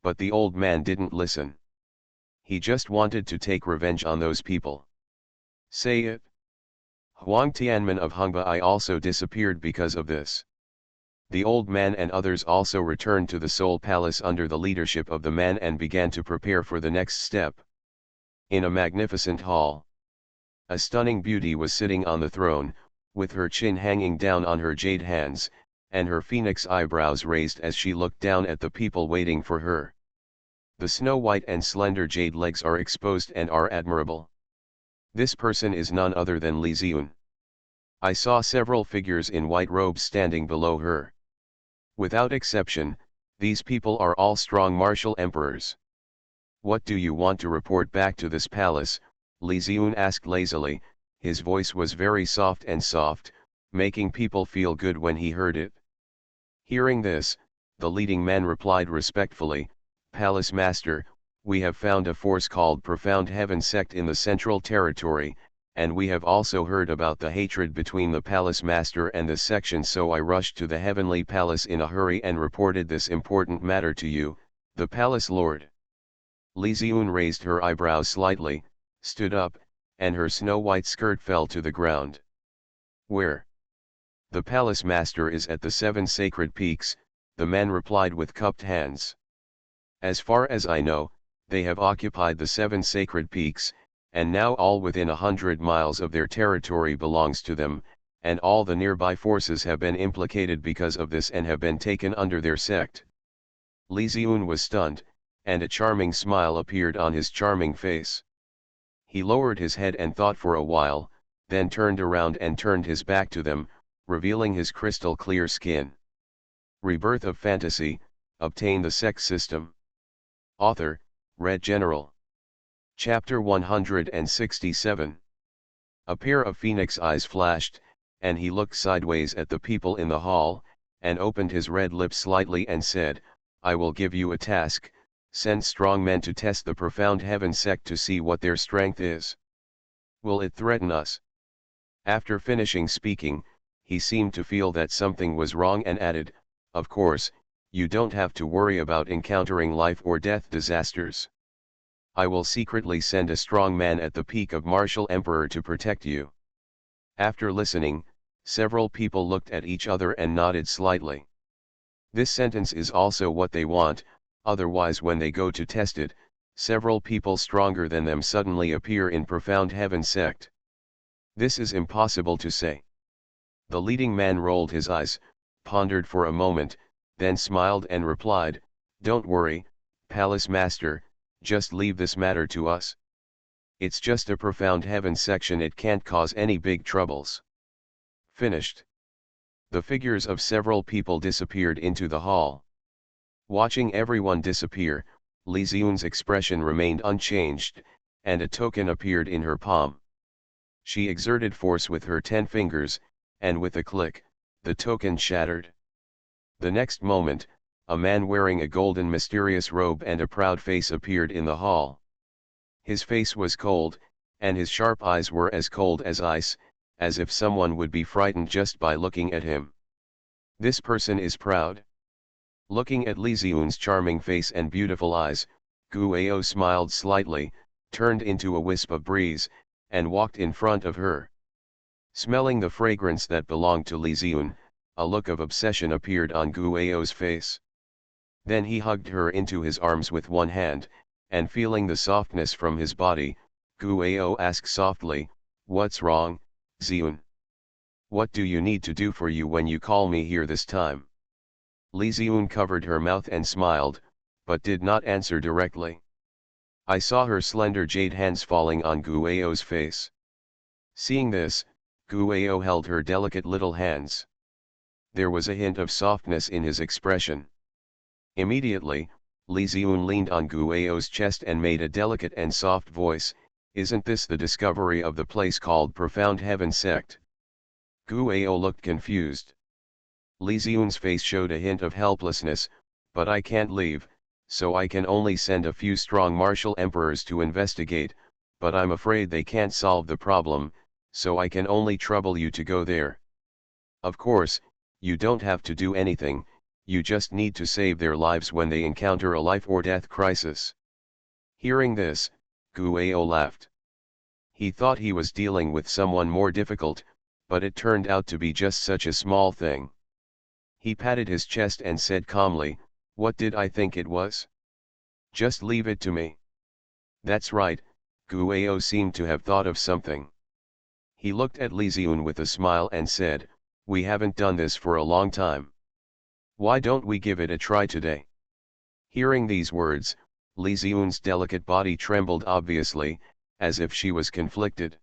But the old man didn't listen. He just wanted to take revenge on those people. Say it. Huang Tianmin of Hongbai also disappeared because of this. The old man and others also returned to the Soul Palace under the leadership of the man and began to prepare for the next step. In a magnificent hall, a stunning beauty was sitting on the throne, with her chin hanging down on her jade hands, and her phoenix eyebrows raised as she looked down at the people waiting for her. The snow-white and slender jade legs are exposed and are admirable. This person is none other than Li Ziun. I saw several figures in white robes standing below her. Without exception, these people are all strong martial emperors. "What do you want to report back to this palace?" Li Ziun asked lazily. His voice was very soft, making people feel good when he heard it. Hearing this, the leading man replied respectfully, "Palace Master, we have found a force called Profound Heaven Sect in the Central Territory, and we have also heard about the hatred between the Palace Master and this section, so I rushed to the Heavenly Palace in a hurry and reported this important matter to you, the Palace Lord." Li Ziun raised her eyebrows slightly, stood up, and her snow-white skirt fell to the ground. "Where?" "The Palace Master is at the 7 sacred peaks," the man replied with cupped hands. "As far as I know, they have occupied the 7 sacred peaks, and now all within 100 miles of their territory belongs to them, and all the nearby forces have been implicated because of this and have been taken under their sect. Li Ziun was stunned, and a charming smile appeared on his charming face. He lowered his head and thought for a while, then turned around and turned his back to them, revealing his crystal clear skin. Rebirth of Fantasy, Obtain the Sect System. Author, Red General. Chapter 167. A pair of phoenix eyes flashed, and he looked sideways at the people in the hall, and opened his red lips slightly and said, I will give you a task, send strong men to test the profound heaven sect to see what their strength is. Will it threaten us? After finishing speaking, he seemed to feel that something was wrong and added, of course, you don't have to worry about encountering life or death disasters. I will secretly send a strong man at the peak of Martial Emperor to protect you. After listening, several people looked at each other and nodded slightly. This sentence is also what they want, otherwise when they go to test it, several people stronger than them suddenly appear in profound heaven sect. This is impossible to say. The leading man rolled his eyes, pondered for a moment, then smiled and replied, Don't worry, Palace Master, just leave this matter to us. It's just a profound heaven section, it can't cause any big troubles. Finished. The figures of several people disappeared into the hall. Watching everyone disappear, Li Ziun's expression remained unchanged, and a token appeared in her palm. She exerted force with her 10 fingers, and with a click, the token shattered. The next moment, a man wearing a golden mysterious robe and a proud face appeared in the hall. His face was cold, and his sharp eyes were as cold as ice, as if someone would be frightened just by looking at him. This person is proud. Looking at Li Ziun's charming face and beautiful eyes, Guo smiled slightly, turned into a wisp of breeze, and walked in front of her. Smelling the fragrance that belonged to Li Ziun, a look of obsession appeared on Guo's face. Then he hugged her into his arms with one hand, and feeling the softness from his body, Guo asked softly, What's wrong, Ziun? What do you need to do for you when you call me here this time? Li Ziun covered her mouth and smiled, but did not answer directly. I saw her slender jade hands falling on Guo's face. Seeing this, Guo held her delicate little hands. There was a hint of softness in his expression. Immediately, Li Ziun leaned on Guo's chest and made a delicate and soft voice, Isn't this the discovery of the place called Profound Heaven Sect? Guo looked confused. Li Ziun's face showed a hint of helplessness, but I can't leave, so I can only send a few strong martial emperors to investigate, but I'm afraid they can't solve the problem, so I can only trouble you to go there. Of course, you don't have to do anything, you just need to save their lives when they encounter a life or death crisis. Hearing this, Guo laughed. He thought he was dealing with someone more difficult, but it turned out to be just such a small thing. He patted his chest and said calmly, What did I think it was? Just leave it to me. That's right, Guo seemed to have thought of something. He looked at Li Ziun with a smile and said, We haven't done this for a long time. Why don't we give it a try today? Hearing these words, Li Ziun's delicate body trembled obviously, as if she was conflicted.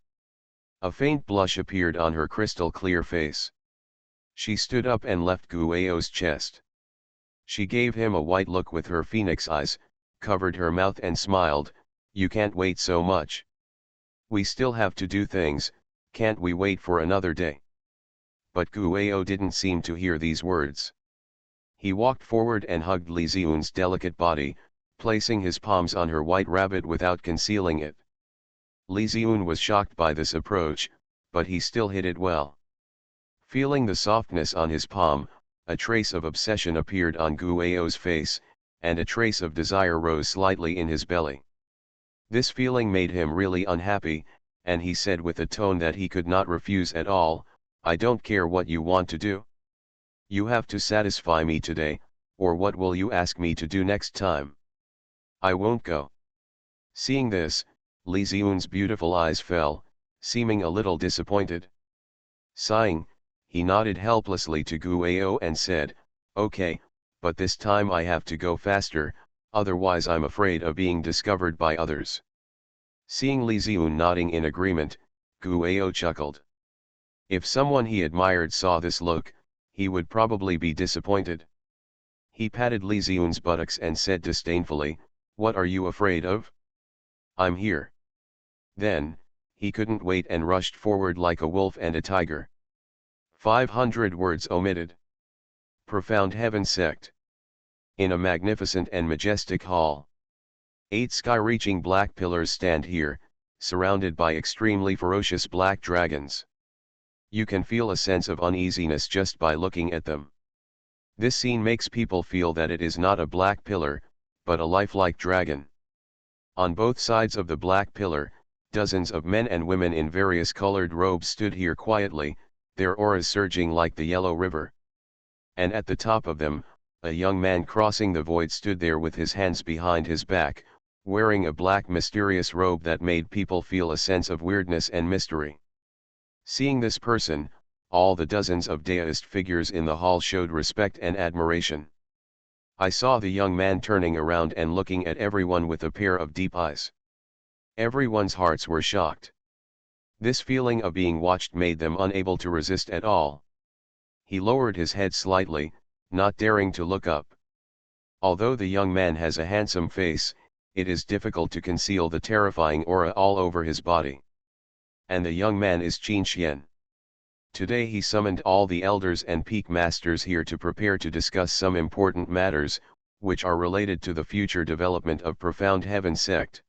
A faint blush appeared on her crystal clear face. She stood up and left Guo's chest. She gave him a white look with her phoenix eyes, covered her mouth and smiled, You can't wait so much. We still have to do things, can't we wait for another day? But Guo didn't seem to hear these words. He walked forward and hugged Li Ziun's delicate body, placing his palms on her white rabbit without concealing it. Li Ziun was shocked by this approach, but he still hid it well. Feeling the softness on his palm, a trace of obsession appeared on Guo's face, and a trace of desire rose slightly in his belly. This feeling made him really unhappy, and he said with a tone that he could not refuse at all, I don't care what you want to do. You have to satisfy me today, or what will you ask me to do next time? I won't go. Seeing this, Li Ziyun's beautiful eyes fell, seeming a little disappointed. Sighing, he nodded helplessly to Guo and said, "Okay, but this time I have to go faster, otherwise I'm afraid of being discovered by others." Seeing Li Ziyun nodding in agreement, Guo chuckled. If someone he admired saw this look, he would probably be disappointed. He patted Li Ziyun's buttocks and said disdainfully, "What are you afraid of? I'm here." Then, he couldn't wait and rushed forward like a wolf and a tiger. 500 words omitted. Profound Heaven Sect. In a magnificent and majestic hall. 8 sky-reaching black pillars stand here, surrounded by extremely ferocious black dragons. You can feel a sense of uneasiness just by looking at them. This scene makes people feel that it is not a black pillar, but a lifelike dragon. On both sides of the black pillar, dozens of men and women in various colored robes stood here quietly, their auras surging like the yellow river. And at the top of them, a young man crossing the void stood there with his hands behind his back, wearing a black mysterious robe that made people feel a sense of weirdness and mystery. Seeing this person, all the dozens of deist figures in the hall showed respect and admiration. I saw the young man turning around and looking at everyone with a pair of deep eyes. Everyone's hearts were shocked. This feeling of being watched made them unable to resist at all. He lowered his head slightly, not daring to look up. Although the young man has a handsome face, it is difficult to conceal the terrifying aura all over his body. And the young man is Qin Xian. Today he summoned all the elders and peak masters here to prepare to discuss some important matters, which are related to the future development of Profound Heaven Sect.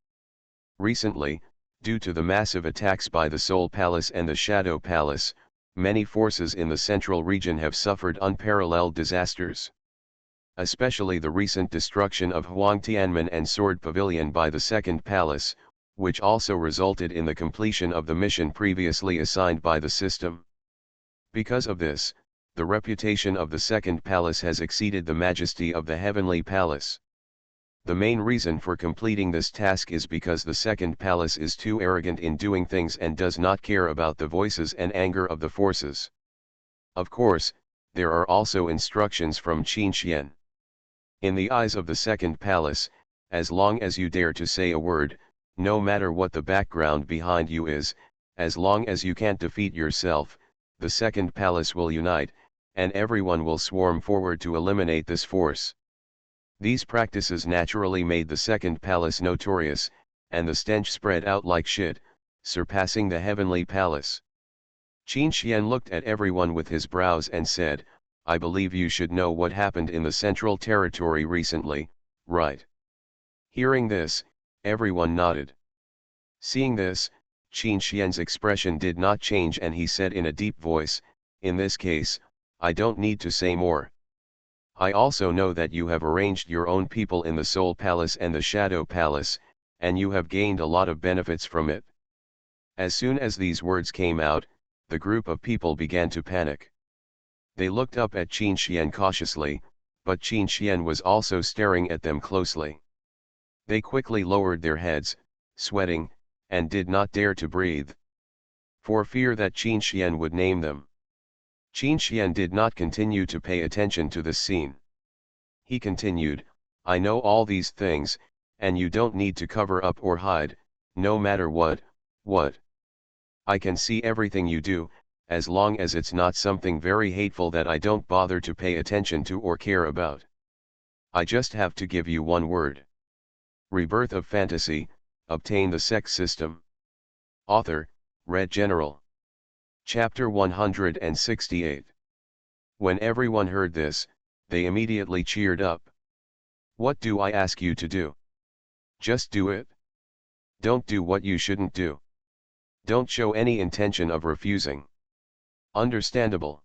Recently, due to the massive attacks by the Soul Palace and the Shadow Palace, many forces in the central region have suffered unparalleled disasters. Especially the recent destruction of Huang Tianmen and Sword Pavilion by the Second Palace, which also resulted in the completion of the mission previously assigned by the system. Because of this, the reputation of the Second Palace has exceeded the majesty of the Heavenly Palace. The main reason for completing this task is because the Second Palace is too arrogant in doing things and does not care about the voices and anger of the forces. Of course, there are also instructions from Qin Xian. In the eyes of the Second Palace, as long as you dare to say a word, no matter what the background behind you is, as long as you can't defeat yourself, the Second Palace will unite, and everyone will swarm forward to eliminate this force. These practices naturally made the Second Palace notorious, and the stench spread out like shit, surpassing the Heavenly Palace. Qin Xian looked at everyone with his brows and said, "I believe you should know what happened in the Central Territory recently, right?" Hearing this, everyone nodded. Seeing this, Qin Xian's expression did not change and he said in a deep voice, "In this case, I don't need to say more. I also know that you have arranged your own people in the Soul Palace and the Shadow Palace, and you have gained a lot of benefits from it." As soon as these words came out, the group of people began to panic. They looked up at Qin Xian cautiously, but Qin Xian was also staring at them closely. They quickly lowered their heads, sweating, and did not dare to breathe, for fear that Qin Xian would name them. Qin Xian did not continue to pay attention to this scene. He continued, "I know all these things, and you don't need to cover up or hide, no matter what. I can see everything you do, as long as it's not something very hateful that I don't bother to pay attention to or care about. I just have to give you one word. Rebirth of Fantasy, obtain the Sect system." Author, Red General. Chapter 168. When everyone heard this, they immediately cheered up. "What do I ask you to do? Just do it. Don't do what you shouldn't do. Don't show any intention of refusing." Understandable.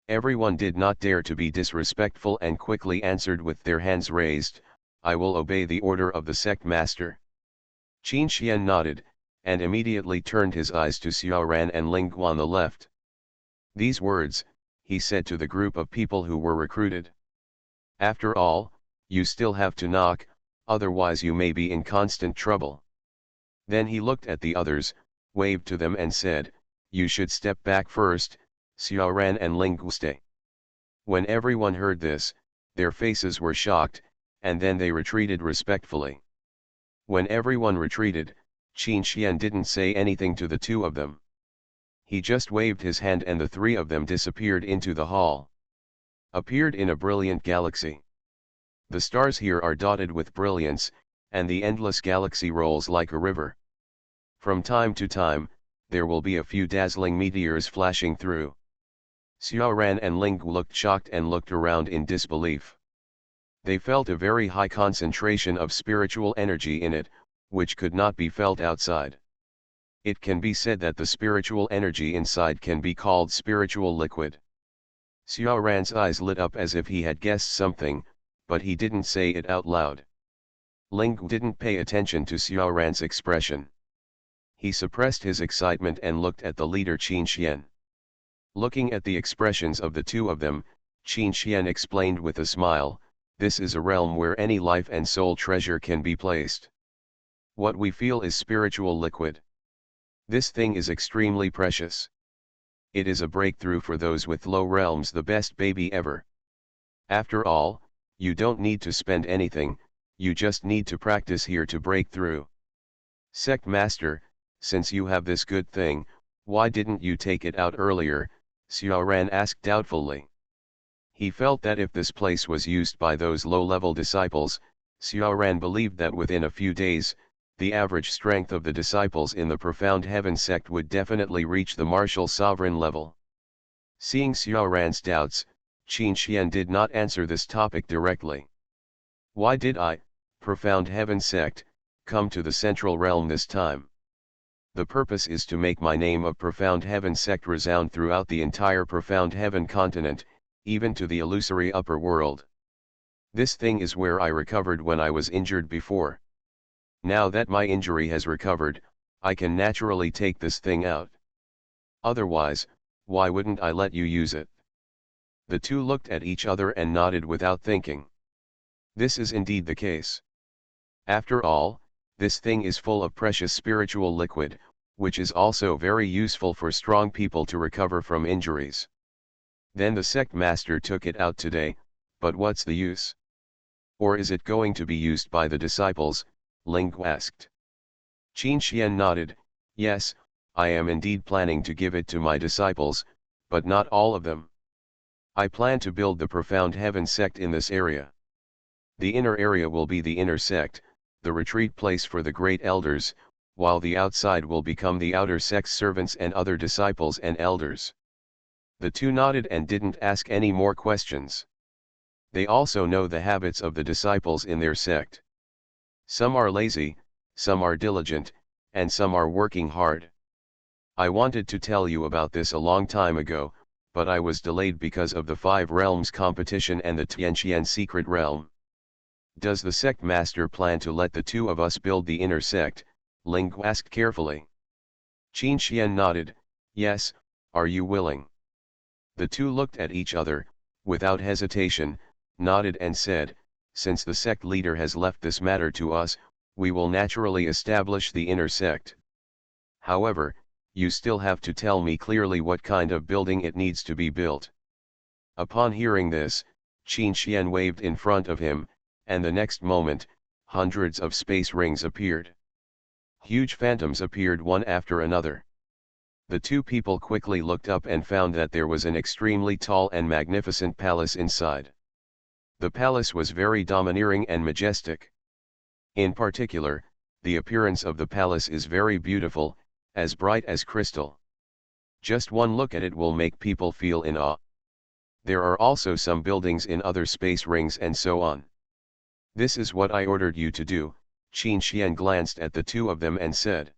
Everyone did not dare to be disrespectful and quickly answered with their hands raised, "I will obey the order of the Sect Master." Qin Xian nodded, and immediately turned his eyes to Xiaoran and Lingguo on the left. "These words," he said to the group of people who were recruited. "After all, you still have to knock, otherwise you may be in constant trouble. Then he looked at the others, waved to them and said, "You should step back first, Xiaoran and Linguiste." When everyone heard this, their faces were shocked, and then they retreated respectfully. When everyone retreated, Qin Xian didn't say anything to the two of them. He just waved his hand and the three of them disappeared into the hall. Appeared in a brilliant galaxy. The stars here are dotted with brilliance, and the endless galaxy rolls like a river. From time to time, there will be a few dazzling meteors flashing through. Xiaoran and Ling looked shocked and looked around in disbelief. They felt a very high concentration of spiritual energy in it, which could not be felt outside. It can be said that the spiritual energy inside can be called spiritual liquid. Xiaoran's eyes lit up as if he had guessed something, but he didn't say it out loud. Ling didn't pay attention to Xiaoran's expression. He suppressed his excitement and looked at the leader Qin Xian. Looking at the expressions of the two of them, Qin Xian explained with a smile, "This is a realm where any life and soul treasure can be placed. What we feel is spiritual liquid. This thing is extremely precious. It is a breakthrough for those with low realms, the best baby ever. After all, you don't need to spend anything, you just need to practice here to break through. Sect Master, since you have this good thing, why didn't you take it out earlier?" Xiaoran asked doubtfully. He felt that if this place was used by those low-level disciples, Xiaoran believed that within a few days, the average strength of the disciples in the Profound Heaven sect would definitely reach the martial sovereign level. Seeing Xiaoran's doubts, Qin Xian did not answer this topic directly. "Why did I, Profound Heaven sect, come to the Central Realm this time? The purpose is to make my name of Profound Heaven sect resound throughout the entire Profound Heaven continent, even to the illusory upper world. This thing is where I recovered when I was injured before. Now that my injury has recovered, I can naturally take this thing out. Otherwise, why wouldn't I let you use it?" The two looked at each other and nodded without thinking. This is indeed the case. After all, this thing is full of precious spiritual liquid, which is also very useful for strong people to recover from injuries. Then the sect master took it out today, but what's the use? Or is it going to be used by the disciples? Ling asked. Qin Xian nodded, "Yes, I am indeed planning to give it to my disciples, but not all of them. I plan to build the Profound Heaven sect in this area. The inner area will be the inner sect, the retreat place for the great elders, while the outside will become the outer sect's servants and other disciples and elders." The two nodded and didn't ask any more questions. They also know the habits of the disciples in their sect. Some are lazy, some are diligent, and some are working hard. I wanted to tell you about this a long time ago, but I was delayed because of the 5 realms competition and the Tianqian secret realm. Does the sect master plan to let the two of us build the inner sect? Ling asked carefully. Qin Xian nodded, "Yes, are you willing?" The two looked at each other, without hesitation, nodded and said, "Since the sect leader has left this matter to us, we will naturally establish the inner sect. However, you still have to tell me clearly what kind of building it needs to be built." Upon hearing this, Qin Xian waved in front of him, and the next moment, hundreds of space rings appeared. Huge phantoms appeared one after another. The two people quickly looked up and found that there was an extremely tall and magnificent palace inside. The palace was very domineering and majestic. In particular, the appearance of the palace is very beautiful, as bright as crystal. Just one look at it will make people feel in awe. There are also some buildings in other space rings and so on. This is what I ordered you to do. Qin Xian glanced at the two of them and said.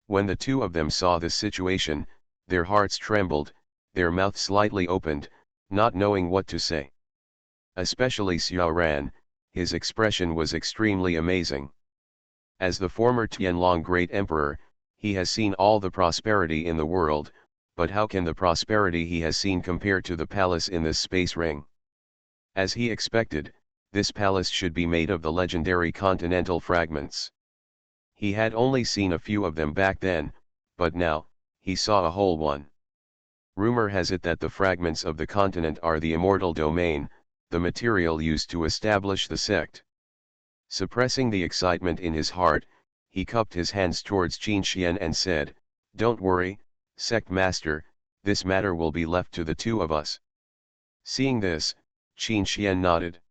When the two of them saw this situation, their hearts trembled, their mouths slightly opened, not knowing what to say. Especially Xiaoran, his expression was extremely amazing. As the former Tianlong Great Emperor, he has seen all the prosperity in the world, but how can the prosperity he has seen compare to the palace in this space ring? As he expected, this palace should be made of the legendary continental fragments. He had only seen a few of them back then, but now, he saw a whole one. Rumor has it that the fragments of the continent are the immortal domain, the material used to establish the sect. Suppressing the excitement in his heart, he cupped his hands towards Qin Xian and said, "Don't worry, sect master, this matter will be left to the two of us." Seeing this, Qin Xian nodded.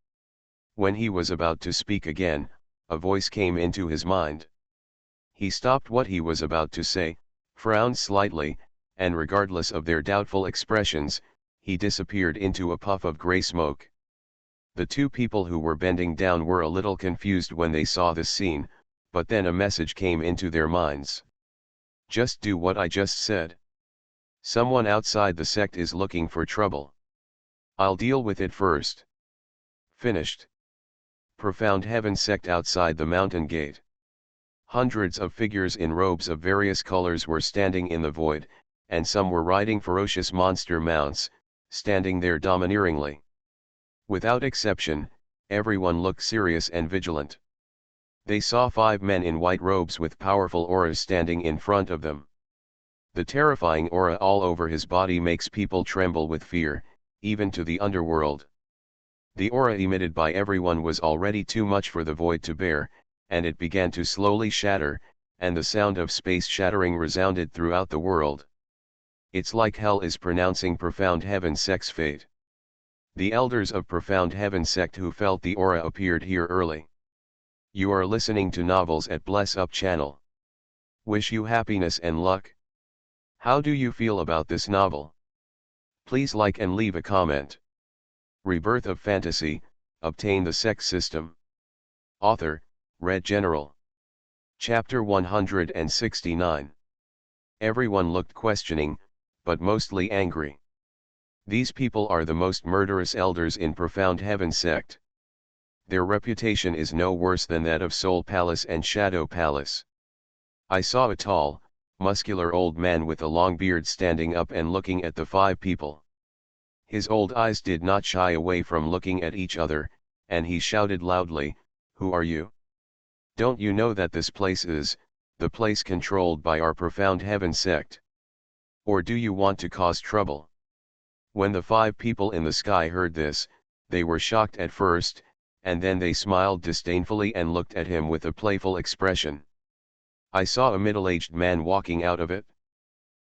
When he was about to speak again, a voice came into his mind. He stopped what he was about to say, frowned slightly, and regardless of their doubtful expressions, he disappeared into a puff of grey smoke. The two people who were bending down were a little confused when they saw this scene, but then a message came into their minds. Just do what I just said. Someone outside the sect is looking for trouble. I'll deal with it first. Finished. Profound Heaven Sect outside the mountain gate. Hundreds of figures in robes of various colors were standing in the void, and some were riding ferocious monster mounts, standing there domineeringly. Without exception, everyone looked serious and vigilant. They saw 5 men in white robes with powerful auras standing in front of them. The terrifying aura all over his body makes people tremble with fear, even to the underworld. The aura emitted by everyone was already too much for the void to bear, and it began to slowly shatter, and the sound of space shattering resounded throughout the world. It's like hell is pronouncing Profound Heaven Sect's fate. The elders of Profound Heaven Sect who felt the aura appeared here early. You are listening to Novels at Bless Up channel. Wish you happiness and luck. How do you feel about this novel? Please like and leave a comment. Rebirth of Fantasy, Obtain the Sect System. Author, Red General. Chapter 169. Everyone looked questioning, but mostly angry. These people are the most murderous elders in Profound Heaven Sect. Their reputation is no worse than that of Soul Palace and Shadow Palace. I saw a tall, muscular old man with a long beard standing up and looking at the 5 people. His old eyes did not shy away from looking at each other, and he shouted loudly, "Who are you? Don't you know that this place is the place controlled by our Profound Heaven Sect? Or do you want to cause trouble?" When the 5 people in the sky heard this, they were shocked at first, and then they smiled disdainfully and looked at him with a playful expression. I saw a middle-aged man walking out of it.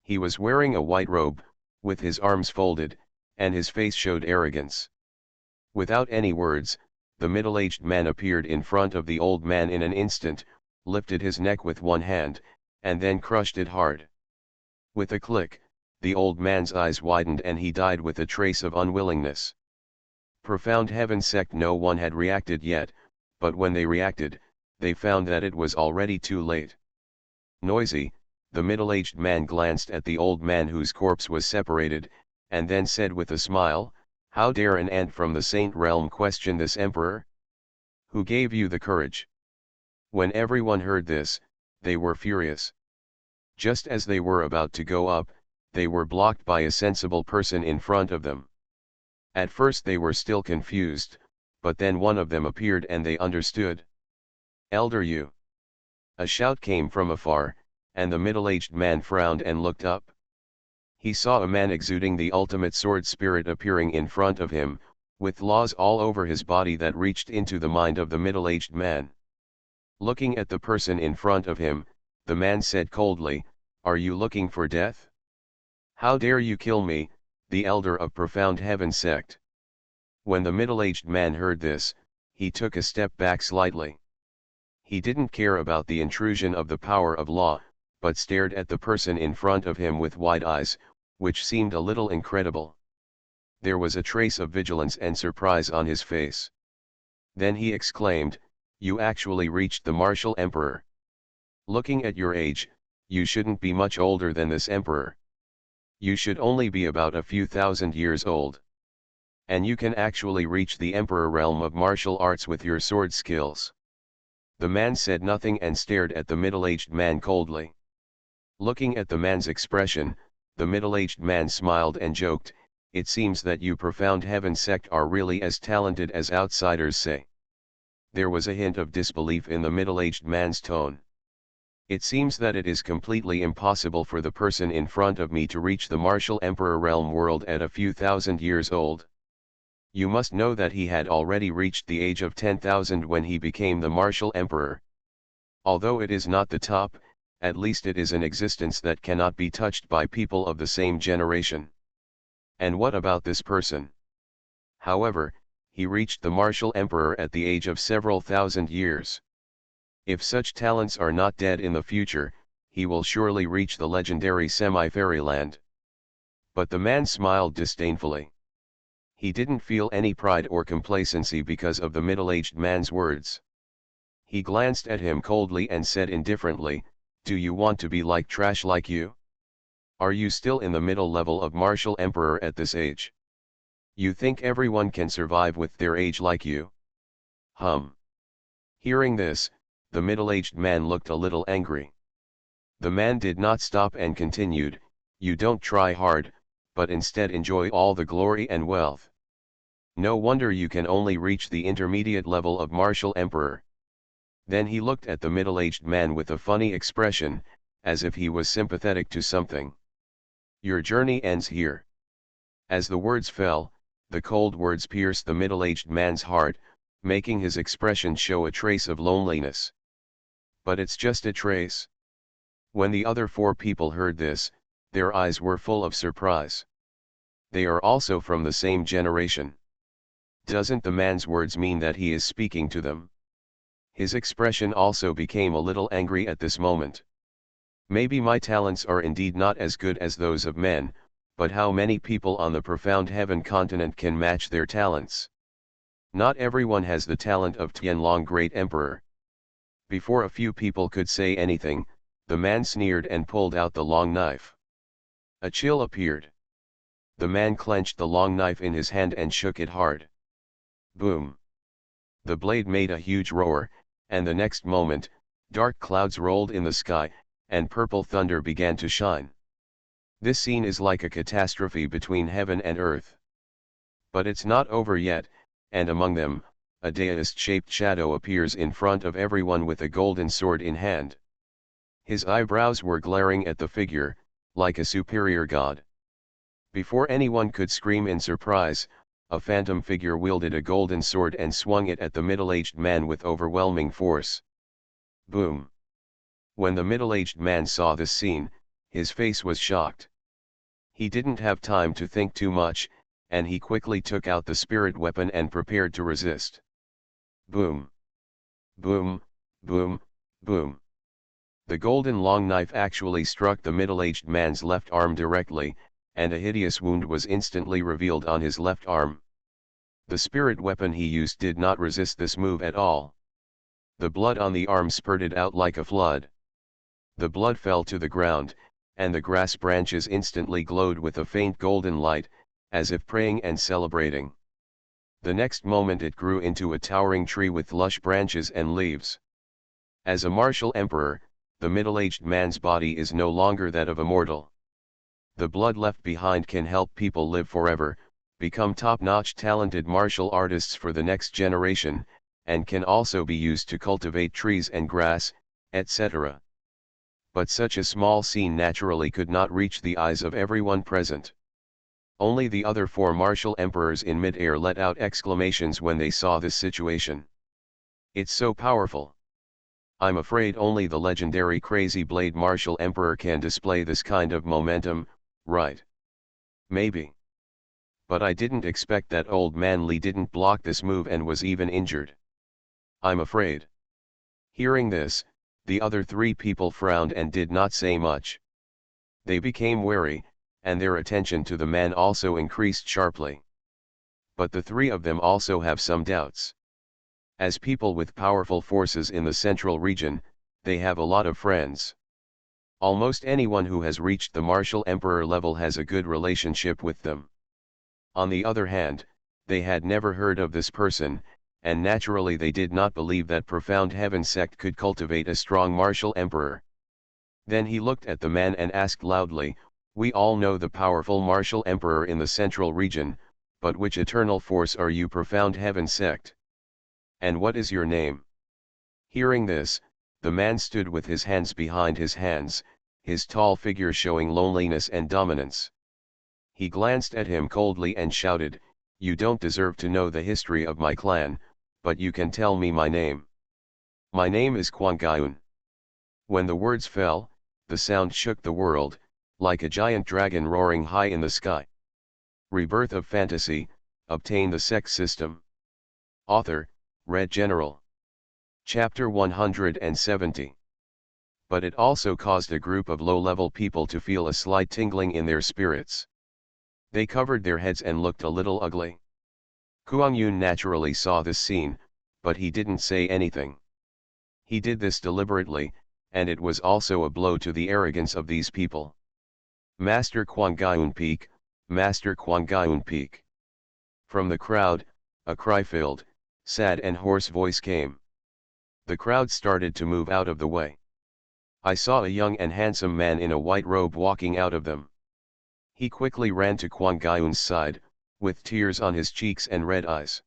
He was wearing a white robe, with his arms folded, and his face showed arrogance. Without any words, the middle-aged man appeared in front of the old man in an instant, lifted his neck with one hand, and then crushed it hard. With a click, the old man's eyes widened and he died with a trace of unwillingness. Profound Heaven Sect no one had reacted yet, but when they reacted, they found that it was already too late. Noisy, the middle-aged man glanced at the old man whose corpse was separated, and then said with a smile, "How dare an ant from the Saint Realm question this emperor? Who gave you the courage?" When everyone heard this, they were furious. Just as they were about to go up, they were blocked by a sensible person in front of them. At first they were still confused, but then one of them appeared and they understood. "Elder you." A shout came from afar, and the middle-aged man frowned and looked up. He saw a man exuding the ultimate sword spirit appearing in front of him, with laws all over his body that reached into the mind of the middle-aged man. Looking at the person in front of him, the man said coldly, "Are you looking for death? How dare you kill me, the elder of Profound Heaven Sect?" When the middle-aged man heard this, he took a step back slightly. He didn't care about the intrusion of the power of law, but stared at the person in front of him with wide eyes, which seemed a little incredible. There was a trace of vigilance and surprise on his face. Then he exclaimed, "You actually reached the martial emperor. Looking at your age, you shouldn't be much older than this emperor. You should only be about a few thousand years old. And you can actually reach the emperor realm of martial arts with your sword skills." The man said nothing and stared at the middle-aged man coldly. Looking at the man's expression, the middle-aged man smiled and joked, "It seems that you Profound Heaven Sect are really as talented as outsiders say." There was a hint of disbelief in the middle-aged man's tone. It seems that it is completely impossible for the person in front of me to reach the martial emperor realm world at a few thousand years old. You must know that he had already reached the age of 10,000 when he became the martial emperor. Although it is not the top, at least it is an existence that cannot be touched by people of the same generation. And what about this person? However, he reached the martial emperor at the age of several thousand years. If such talents are not dead in the future, he will surely reach the legendary semi-fairyland. But the man smiled disdainfully. He didn't feel any pride or complacency because of the middle-aged man's words. He glanced at him coldly and said indifferently, "Do you want to be like trash like you? Are you still in the middle level of martial emperor at this age? You think everyone can survive with their age like you?" Hearing this, the middle-aged man looked a little angry. The man did not stop and continued, "You don't try hard, but instead enjoy all the glory and wealth. No wonder you can only reach the intermediate level of martial emperor." Then he looked at the middle-aged man with a funny expression, as if he was sympathetic to something. "Your journey ends here." As the words fell, the cold words pierced the middle-aged man's heart, making his expression show a trace of loneliness. But it's just a trace. When the other four people heard this, their eyes were full of surprise. They are also from the same generation. Doesn't the man's words mean that he is speaking to them? His expression also became a little angry at this moment. Maybe my talents are indeed not as good as those of men, but how many people on the profound heaven continent can match their talents? Not everyone has the talent of Tianlong Great Emperor. Before a few people could say anything, the man sneered and pulled out the long knife. A chill appeared. The man clenched the long knife in his hand and shook it hard. Boom! The blade made a huge roar, and the next moment, dark clouds rolled in the sky, and purple thunder began to shine. This scene is like a catastrophe between heaven and earth. But it's not over yet, and among them, a daist-shaped shadow appears in front of everyone with a golden sword in hand. His eyebrows were glaring at the figure, like a superior god. Before anyone could scream in surprise, a phantom figure wielded a golden sword and swung it at the middle-aged man with overwhelming force. Boom! When the middle-aged man saw this scene, his face was shocked. He didn't have time to think too much, and he quickly took out the spirit weapon and prepared to resist. Boom! Boom! Boom! Boom! The golden long knife actually struck the middle-aged man's left arm directly, and a hideous wound was instantly revealed on his left arm. The spirit weapon he used did not resist this move at all. The blood on the arm spurted out like a flood. The blood fell to the ground, and the grass branches instantly glowed with a faint golden light, as if praying and celebrating. The next moment it grew into a towering tree with lush branches and leaves. As a martial emperor, the middle-aged man's body is no longer that of a mortal. The blood left behind can help people live forever, become top-notch talented martial artists for the next generation, and can also be used to cultivate trees and grass, etc. But such a small scene naturally could not reach the eyes of everyone present. Only the other four martial emperors in mid-air let out exclamations when they saw this situation. It's so powerful. I'm afraid only the legendary Crazy Blade Martial Emperor can display this kind of momentum, right? Maybe. But I didn't expect that old man Li didn't block this move and was even injured. I'm afraid. Hearing this, the other three people frowned and did not say much. They became wary, and their attention to the man also increased sharply. But the three of them also have some doubts. As people with powerful forces in the central region, they have a lot of friends. Almost anyone who has reached the martial emperor level has a good relationship with them. On the other hand, they had never heard of this person, and naturally they did not believe that profound heaven sect could cultivate a strong martial emperor. Then he looked at the man and asked loudly, "We all know the powerful martial emperor in the central region, but which eternal force are you, profound heaven sect? And what is your name?" Hearing this, The man stood with his hands behind his hands, his tall figure showing loneliness and dominance. He glanced at him coldly and shouted, "You don't deserve to know the history of my clan, but you can tell me my name. My name is Kwangayun." When the words fell, the sound shook the world, like a giant dragon roaring high in the sky. Rebirth of Fantasy, Obtain the Sect System. Author, Red General. Chapter 170. But it also caused a group of low-level people to feel a slight tingling in their spirits. They covered their heads and looked a little ugly. Kuang Yun naturally saw this scene, but he didn't say anything. He did this deliberately, and it was also a blow to the arrogance of these people. "Master Kwangayun Peak, Master Kwangayun Peak." From the crowd, a cry-filled, sad and hoarse voice came. The crowd started to move out of the way. I saw a young and handsome man in a white robe walking out of them. He quickly ran to Kwangayun's side, with tears on his cheeks and red eyes.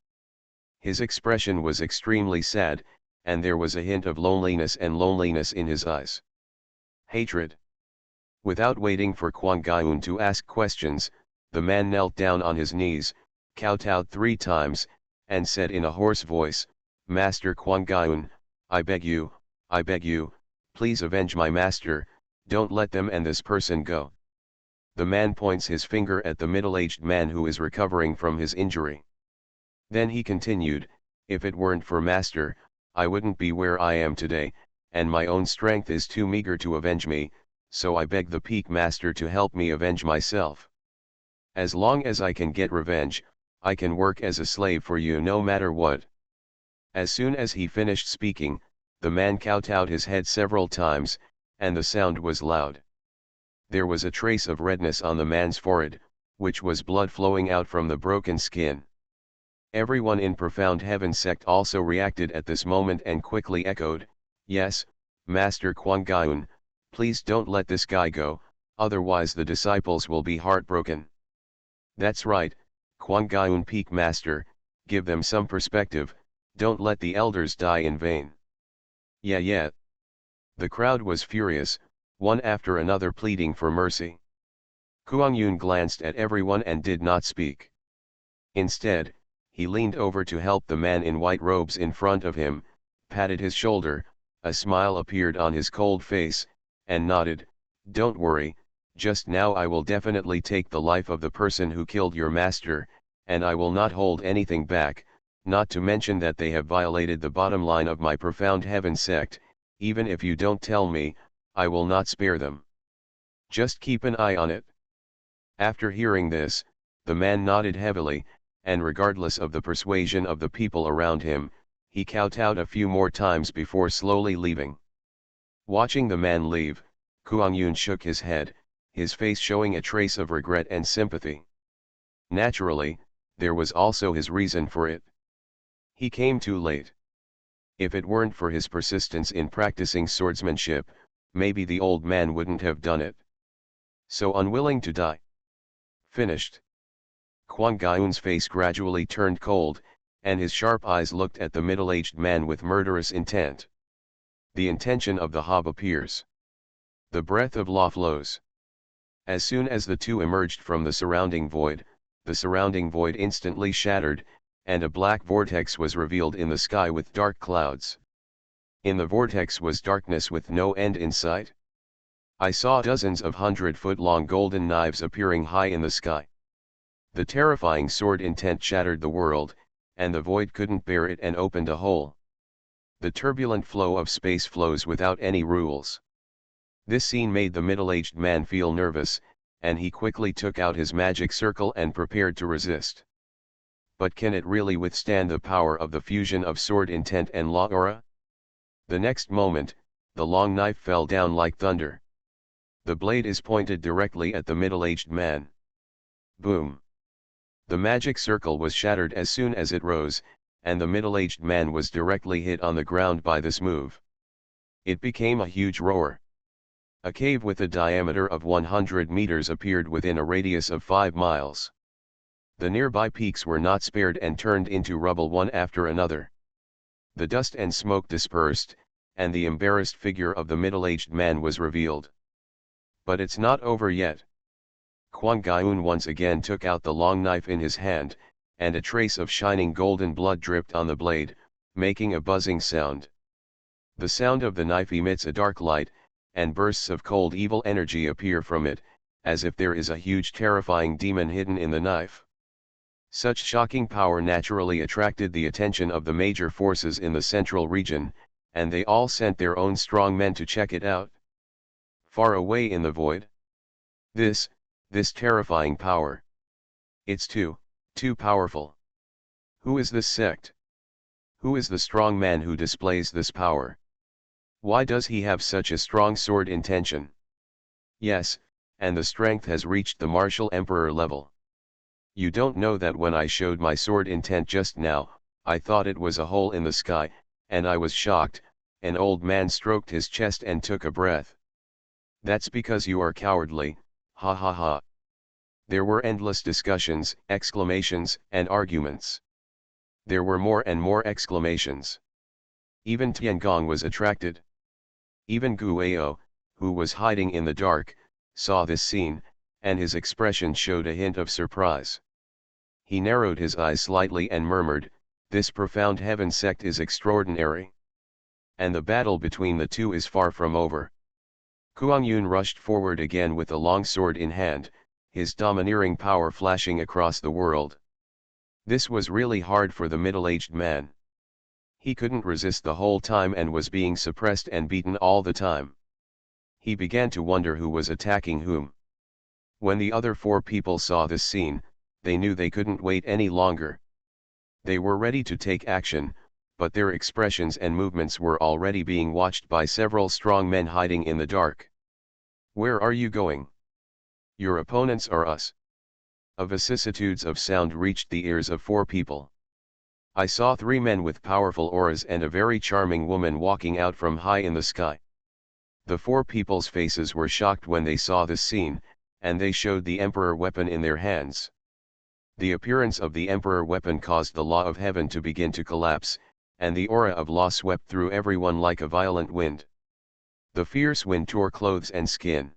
His expression was extremely sad, and there was a hint of loneliness in his eyes. Hatred. Without waiting for Kwangayun to ask questions, the man knelt down on his knees, kowtowed 3 times, and said in a hoarse voice, "Master Kwangayun, I beg you, please avenge my master, don't let them and this person go." The man points his finger at the middle-aged man who is recovering from his injury. Then he continued, "If it weren't for master, I wouldn't be where I am today, and my own strength is too meager to avenge me, so I beg the Peak Master to help me avenge myself. As long as I can get revenge, I can work as a slave for you no matter what." As soon as he finished speaking, the man kowtowed his head several times, and the sound was loud. There was a trace of redness on the man's forehead, which was blood flowing out from the broken skin. Everyone in Profound Heaven Sect also reacted at this moment and quickly echoed, "Yes, Master Kwangayun, please don't let this guy go, otherwise the disciples will be heartbroken." "That's right, Kwangayun Peak Master, give them some perspective, don't let the elders die in vain." Yeah. The crowd was furious, one after another pleading for mercy. Kuang Yun glanced at everyone and did not speak. Instead, he leaned over to help the man in white robes in front of him, patted his shoulder, a smile appeared on his cold face, and nodded, "Don't worry, just now I will definitely take the life of the person who killed your master, and I will not hold anything back, not to mention that they have violated the bottom line of my Profound Heaven Sect. Even if you don't tell me, I will not spare them. Just keep an eye on it." After hearing this, the man nodded heavily, and regardless of the persuasion of the people around him, he kowtowed a few more times before slowly leaving. Watching the man leave, Kuang Yun shook his head, his face showing a trace of regret and sympathy. Naturally, there was also his reason for it. He came too late. If it weren't for his persistence in practicing swordsmanship, maybe the old man wouldn't have done it. So unwilling to die. Finished. Kwangayun's face gradually turned cold, and his sharp eyes looked at the middle-aged man with murderous intent. The intention of the Hob appears. The breath of law flows. As soon as the two emerged from the surrounding void instantly shattered, and a black vortex was revealed in the sky with dark clouds. In the vortex was darkness with no end in sight. I saw dozens of 100-foot-long golden knives appearing high in the sky. The terrifying sword intent shattered the world, and the void couldn't bear it and opened a hole. The turbulent flow of space flows without any rules. This scene made the middle-aged man feel nervous, and he quickly took out his magic circle and prepared to resist. But can it really withstand the power of the fusion of sword intent and law aura? The next moment, the long knife fell down like thunder. The blade is pointed directly at the middle-aged man. Boom! The magic circle was shattered as soon as it rose, and the middle-aged man was directly hit on the ground by this move. It became a huge roar. A cave with a diameter of 100 meters appeared within a radius of 5 miles. The nearby peaks were not spared and turned into rubble one after another. The dust and smoke dispersed, and the embarrassed figure of the middle-aged man was revealed. But it's not over yet. Kwang Gyun once again took out the long knife in his hand, and a trace of shining golden blood dripped on the blade, making a buzzing sound. The sound of the knife emits a dark light, and bursts of cold evil energy appear from it, as if there is a huge terrifying demon hidden in the knife. Such shocking power naturally attracted the attention of the major forces in the central region, and they all sent their own strong men to check it out. Far away in the void. This terrifying power. It's too powerful. Who is this sect? Who is the strong man who displays this power? Why does he have such a strong sword intention? Yes, and the strength has reached the martial emperor level. You don't know that when I showed my sword intent just now, I thought it was a hole in the sky, and I was shocked. An old man stroked his chest and took a breath. That's because you are cowardly, ha ha ha. There were endless discussions, exclamations, and arguments. There were more and more exclamations. Even Tiangong was attracted. Even Guo, who was hiding in the dark, saw this scene, and his expression showed a hint of surprise. He narrowed his eyes slightly and murmured, "This profound heaven sect is extraordinary. And the battle between the two is far from over." Kuang Yun rushed forward again with a long sword in hand, his domineering power flashing across the world. This was really hard for the middle-aged man. He couldn't resist the whole time and was being suppressed and beaten all the time. He began to wonder who was attacking whom. When the other four people saw this scene, they knew they couldn't wait any longer. They were ready to take action, but their expressions and movements were already being watched by several strong men hiding in the dark. "Where are you going? Your opponents are us." A vicissitudes of sound reached the ears of four people. "I saw three men with powerful auras and a very charming woman walking out from high in the sky." The four people's faces were shocked when they saw this scene, and they showed the emperor weapon in their hands. The appearance of the emperor weapon caused the law of heaven to begin to collapse, and the aura of law swept through everyone like a violent wind. The fierce wind tore clothes and skin.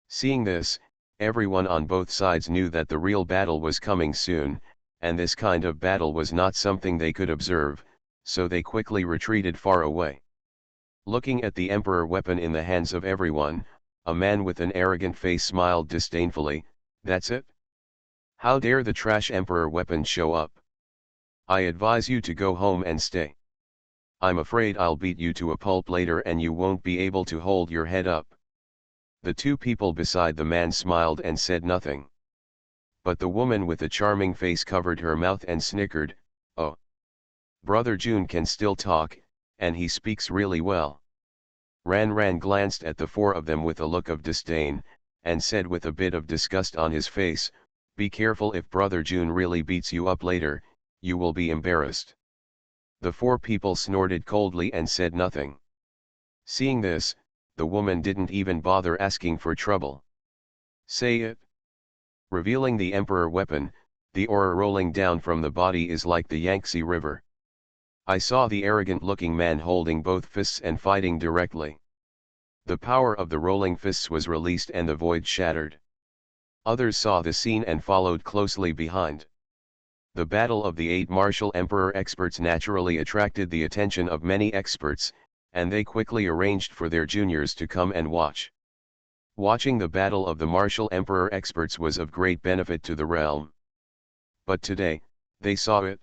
Seeing this, everyone on both sides knew that the real battle was coming soon, and this kind of battle was not something they could observe, so they quickly retreated far away. Looking at the emperor weapon in the hands of everyone, a man with an arrogant face smiled disdainfully, "That's it? How dare the trash emperor weapon show up? I advise you to go home and stay. I'm afraid I'll beat you to a pulp later and you won't be able to hold your head up." The two people beside the man smiled and said nothing. But the woman with the charming face covered her mouth and snickered, "Oh. Brother Jun can still talk, and he speaks really well." Ran glanced at the four of them with a look of disdain, and said with a bit of disgust on his face, "Be careful, if Brother Jun really beats you up later, you will be embarrassed." The four people snorted coldly and said nothing. Seeing this, the woman didn't even bother asking for trouble. "Say it." Revealing the emperor weapon, the aura rolling down from the body is like the Yangtze River. I saw the arrogant-looking man holding both fists and fighting directly. The power of the rolling fists was released and the void shattered. Others saw the scene and followed closely behind. The battle of the 8 martial emperor experts naturally attracted the attention of many experts, and they quickly arranged for their juniors to come and watch. Watching the battle of the martial emperor experts was of great benefit to the realm. But today, they saw it,